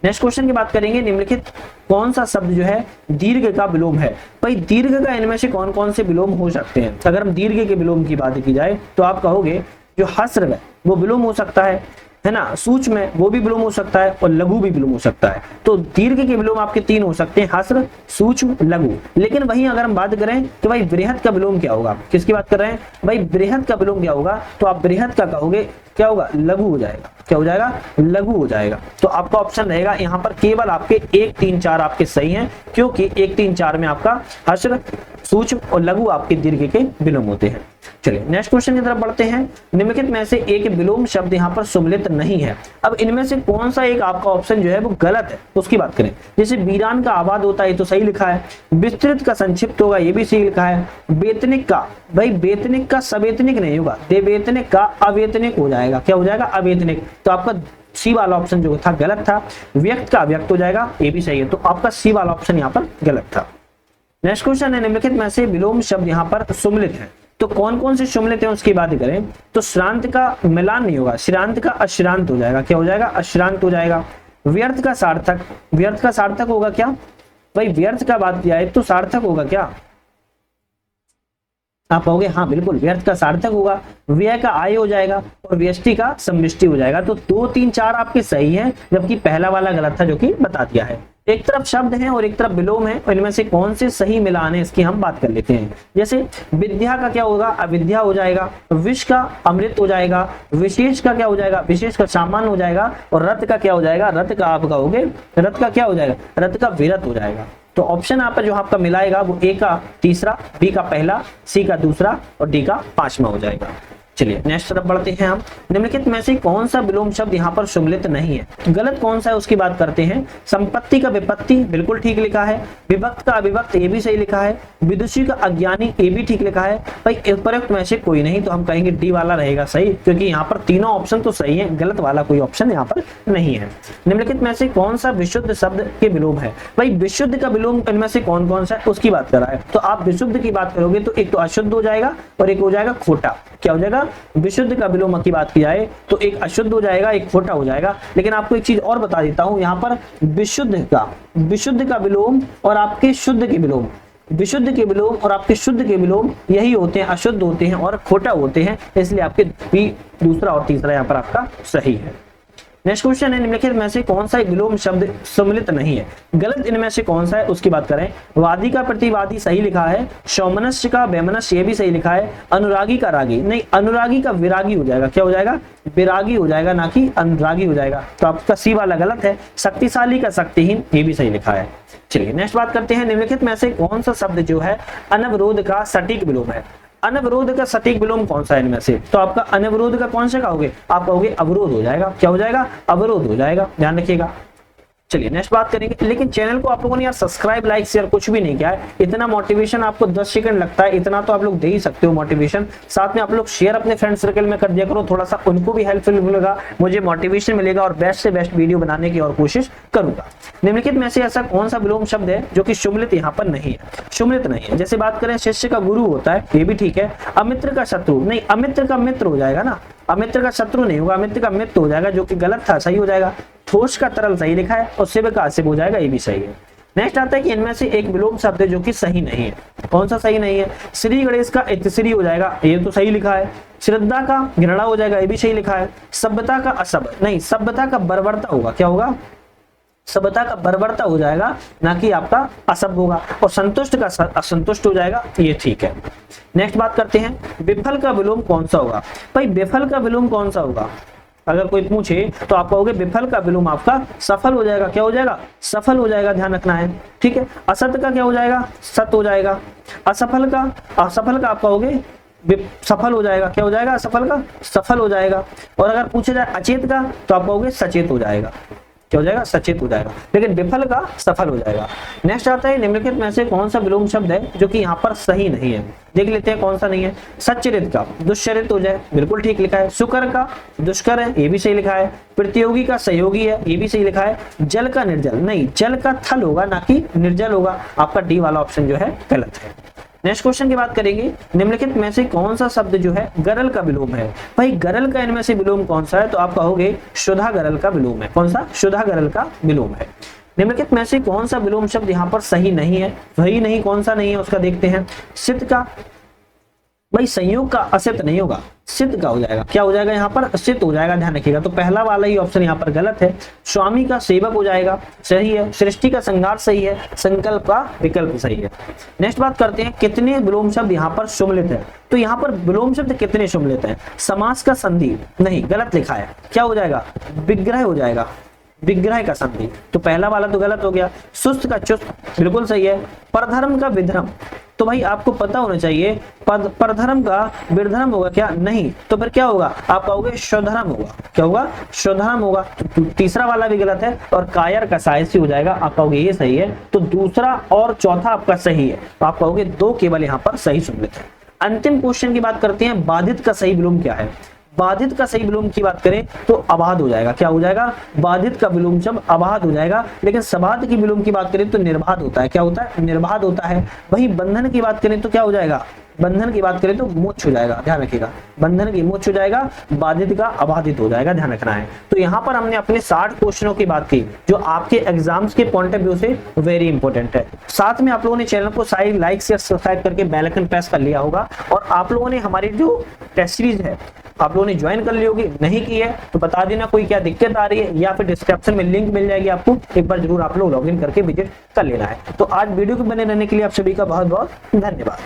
[SPEAKER 1] नेक्स्ट क्वेश्चन की बात करेंगे, निम्नलिखित कौन सा शब्द जो है दीर्घ का विलोम है। भाई दीर्घ का इनमें से कौन कौन से विलोम हो सकते हैं। अगर हम दीर्घ के विलोम की बात की जाए, तो आप कहोगे जो हस्र है वो विलोम हो सकता है ना, सूक्ष्म है वो भी विलोम हो सकता है, और लघु भी विलोम हो सकता है। तो दीर्घ के विलोम आपके 3 हो सकते हैं, हस्र, सूक्ष्म, लघु। लेकिन वहीं अगर हम बात करें कि भाई बृहद का विलोम क्या होगा, किसकी बात कर रहे हैं, भाई बृहद का विलोम क्या होगा, तो आप बृहद का कहोगे क्या होगा, लघु हो जाएगा, क्या हो जाएगा, लघु हो जाएगा। तो आपका ऑप्शन रहेगा यहाँ पर केवल आपके 1, 3, 4 आपके सही हैं, क्योंकि 1, 3, 4 में आपका हस्र, सूक्ष्म और लघु आपके दीर्घ के विलोम होते हैं। चलिए नेक्स्ट क्वेश्चन की तरफ बढ़ते हैं। निम्नलिखित में से एक विलोम शब्द यहाँ पर सुमिलित नहीं है। अब इनमें से कौन सा एक आपका ऑप्शन जो है वो गलत है, उसकी बात करें। जैसे वीरान का आबाद होता है, तो सही लिखा है। विस्तृत का संक्षिप्त होगा, ये भी सही लिखा है। वेतनिक का, भाई वेतनिक का सवेतनिक नहीं होगा, देवेतनिक का अवेतनिक हो जाएगा, क्या हो जाएगा, अवेतनिक। तो आपका सी वाला ऑप्शन जो था गलत था। व्यक्त का अव्यक्त हो जाएगा, ये भी सही है। तो आपका सी वाला ऑप्शन यहाँ पर गलत था। नेक्स्ट क्वेश्चन है, निम्नलिखित में से विलोम शब्द यहाँ पर सुमिलित है, तो कौन कौन से सुमिलित हैं उसकी बात करें, तो श्रांत का मिलान नहीं होगा, श्रांत का अश्रांत हो जाएगा, क्या हो जाएगा, अश्रांत हो जाएगा। व्यर्थ का सार्थक, व्यर्थ का सार्थक होगा क्या, भाई व्यर्थ का बात किया है तो सार्थक होगा क्या, आप कहोगे हाँ बिल्कुल व्यर्थ का सार्थक होगा। व्यय का आय हो जाएगा, और व्यष्टि का समष्टि हो जाएगा। तो 2, 3, 4 आपके सही हैं, जबकि पहला वाला गलत था, जो कि बता दिया है। एक तरफ शब्द है और एक तरफ विलोम है, और इनमें से कौन से सही मिलान है इसकी हम बात कर लेते हैं। जैसे विद्या का क्या होगा, अविद्या हो जाएगा। विष का अमृत हो जाएगा। विशेष का क्या हो जाएगा, विशेष का सामान्य हो जाएगा। और रथ का क्या हो जाएगा, रथ का आप कहोगे, रथ का क्या हो जाएगा, रथ का विरत हो जाएगा। तो ऑप्शन यहाँ पर जो आपका मिलाएगा वो ए का तीसरा, बी का पहला, सी का दूसरा और डी का 5वां हो जाएगा। चलिए नेक्स्ट तरफ बढ़ते हैं हम। निम्नलिखित में से कौन सा विलोम शब्द यहाँ पर सम्मिलित नहीं है? गलत कौन सा है उसकी बात करते हैं। संपत्ति का विपत्ति बिल्कुल ठीक लिखा है। विभक्त का अविभक्त ये भी सही लिखा है। विदुषी का अज्ञानी ये भी ठीक लिखा है। भाई उपरोक्त में से कोई नहीं, तो हम कहेंगे डी वाला रहेगा सही, क्योंकि यहाँ पर तीनों ऑप्शन तो सही है, गलत वाला कोई ऑप्शन यहाँ पर नहीं है। निम्नलिखित में से कौन सा विशुद्ध शब्द के विलोम है? भाई विशुद्ध का विलोम इनमें से कौन कौन सा है उसकी बात कर रहा है। तो आप विशुद्ध की बात करोगे तो एक तो अशुद्ध हो जाएगा और एक हो जाएगा खोटा। क्या हो जाएगा? विशुद्ध का विलोम की बात की जाए तो एक अशुद्ध हो जाएगा, एक खोटा हो जाएगा। लेकिन आपको एक चीज और बता देता हूं, यहाँ पर विशुद्ध का विलोम और आपके शुद्ध के विलोम, विशुद्ध के विलोम और आपके शुद्ध के विलोम यही होते हैं, अशुद्ध होते हैं और खोटा होते हैं। इसलिए आपके भी दूसरा और तीसरा यहाँ पर आपका सही है। नेक्स्ट क्वेश्चन है, निम्नलिखित में से कौन सा एक विलोम शब्द सम्मिलित नहीं है? गलत इनमें से कौन सा है उसकी बात करें। वादी का प्रतिवादी सही लिखा है। सौमनस्य का वैमनस्य ये भी सही लिखा है। अनुरागी का रागी नहीं, अनुरागी का विरागी हो जाएगा। क्या हो जाएगा? विरागी हो जाएगा, ना कि अनुरागी हो जाएगा। तो आपका सी वाला गलत है। शक्तिशाली का शक्तिहीन ये भी सही लिखा है। चलिए नेक्स्ट बात करते हैं, निम्नलिखित में से कौन सा शब्द जो है अनवरोध का सटीक विलोम है? अनवरोध का सटीक विलोम कौन सा है इनमें से? तो आपका अनवरोध का कौन सा कहोगे? आप कहोगे अवरोध हो जाएगा। क्या हो जाएगा? अवरोध हो जाएगा, ध्यान रखिएगा। चलिए नेक्स्ट बात करेंगे। लेकिन चैनल को आप लोगों ने यार सब्सक्राइब लाइक शेयर कुछ भी नहीं किया है। इतना मोटिवेशन आपको 10 सेकंड लगता है, इतना तो आप लोग दे ही सकते हो मोटिवेशन। साथ में आप लोग शेयर अपने फ्रेंड सर्कल में कर दिया करो, थोड़ा सा उनको भी हेल्पफुल मिलेगा, मुझे मोटिवेशन मिलेगा और बेस्ट से बेस्ट वीडियो बनाने की और कोशिश करूंगा। निम्नलिखित में से ऐसा कौन सा विलोम शब्द है जो कि सम्मिलित यहाँ पर नहीं है? सम्मिलित नहीं है। जैसे बात करें शिष्य का गुरु होता है, ये भी ठीक है। अमित्र का शत्रु नहीं, अमित्र का मित्र हो जाएगा ना, अमित्र का शत्रु नहीं होगा, अमित्र का मित्र हो जाएगा, जो कि गलत था, सही हो जाएगा। ठोस का तरल सही लिखा है और शिव का अशिव हो जाएगा, ये भी सही है। नेक्स्ट आता है कि इनमें से एक विलोम शब्द है जो कि सही नहीं है। कौन सा सही नहीं है? श्री गणेश का इतश्री हो जाएगा, ये तो सही लिखा है। श्रद्धा का घृणा हो जाएगा, ये भी सही लिखा है। सभ्यता का असभ नहीं, सभ्यता का बर्बरता होगा। क्या होगा? सभ्यता का बर्बरता हो जाएगा, ना कि आपका असभ्य होगा। और संतुष्ट का असंतुष्ट हो जाएगा, ये ठीक है। नेक्स्ट बात करते हैं, विफल का विलोम कौन सा होगा? भाई विफल का विलोम कौन सा होगा? अगर कोई पूछे तो आप कहोगे विफल का विलोम आपका सफल हो जाएगा। क्या हो जाएगा? सफल हो जाएगा, ध्यान रखना है, ठीक है। असत का क्या हो जाएगा? सत हो जाएगा। असफल का आप कहोगे सफल हो जाएगा। क्या हो जाएगा? असफल का सफल हो जाएगा। और अगर पूछा जाए अचेत का तो आप कहोगे सचेत हो जाएगा। क्या हो जाएगा? सचेत हो जाएगा। लेकिन विफल का सफल हो जाएगा। नेक्स्ट आता है, निम्नलिखित में से कौन सा विलोम शब्द है जो कि यहाँ पर सही नहीं है? देख लेते हैं कौन सा नहीं है। सच्चरित का दुष्चरित हो जाए, बिल्कुल ठीक लिखा है। सुकर का दुष्कर है, ये भी सही लिखा है। प्रतियोगी का सहयोगी है, ये भी सही लिखा है। जल का निर्जल नहीं, जल का थल होगा, ना कि निर्जल होगा। आपका डी वाला ऑप्शन जो है गलत है। नेक्स्ट क्वेश्चन की बात करेंगे, निम्नलिखित में से कौन सा शब्द जो है गरल का विलोम है? भाई गरल का इनमें से विलोम कौन सा है? तो आप कहोगे शुद्धा गरल का विलोम है। कौन सा? शुद्धा गरल का विलोम है। निम्नलिखित में से कौन सा विलोम शब्द यहाँ पर सही नहीं है? वही नहीं, कौन सा नहीं है उसका देखते हैं। सिद्ध का, भाई संयोग का असित नहीं होगा, सिद्ध का हो जाएगा। क्या हो जाएगा? यहाँ पर सिद्ध हो जाएगा, ध्यान रखिएगा। तो पहला वाला ही ऑप्शन यहाँ पर गलत है। स्वामी का सेवक हो जाएगा, सही है। सृष्टि का संघार सही है। संकल्प का विकल्प सही है। नेक्स्ट बात करते हैं, कितने विलोम शब्द यहाँ पर सम्मिलित है? तो यहाँ पर विलोम शब्द कितने सम्मिलित है? समास का संधि नहीं, गलत लिखा है। क्या हो जाएगा? विग्रह हो जाएगा, विग्रह का संधि। तो पहला वाला तो गलत हो गया। सुस्त का चुस्त बिल्कुल सही है। परधर्म का विधर्म, तो भाई आपको पता होना चाहिए परधर्म का विधर्म होगा क्या? नहीं, तो फिर क्या होगा? आप कहोगे स्वधर्म होगा। क्या होगा? स्वधर्म होगा। तो तीसरा वाला भी गलत है। और कायर का सायसी हो जाएगा, आप कहोगे ये सही है। तो दूसरा और चौथा आपका सही है। तो आप कहोगे दो केवल यहाँ पर सही सम्मिलित है। अंतिम क्वेश्चन की बात करते हैं, बाधित का सही विलोम क्या है? बाधित का सही विलोम की बात करें तो अबाध हो जाएगा। क्या हो जाएगा? बाधित का विलोम शब्द अबाध हो जाएगा। लेकिन सबाध की विलोम की बात करें तो निर्बाध होता है। क्या होता है? निर्बाध होता है। वही बंधन की बात करें तो क्या हो जाएगा? बंधन की बात करें तो मोक्ष हो जाएगा, ध्यान रखिएगा। बंधन की मोक्ष हो जाएगा, बाधित का अबाधित हो जाएगा, ध्यान रखना है। तो यहाँ पर हमने अपने 60 क्वेश्चनों की बात की जो आपके एग्जाम्स के पॉइंट ऑफ व्यू से वेरी इंपॉर्टेंट है। साथ में आप लोगों ने चैनल को सारी लाइक शेयर सब्सक्राइब करके बेल आइकन प्रेस कर लिया होगा। और आप लोगों ने हमारी जो टेस्ट सीरीज है आप लोगों ने ज्वाइन कर ली होगी, नहीं की है तो बता देना कोई क्या दिक्कत आ रही है, या फिर डिस्क्रिप्शन में लिंक मिल जाएगी आपको, एक बार जरूर आप लोग लॉगिन करके विजिट कर लेना है। तो आज वीडियो को बने रहने के लिए आप सभी का बहुत बहुत धन्यवाद।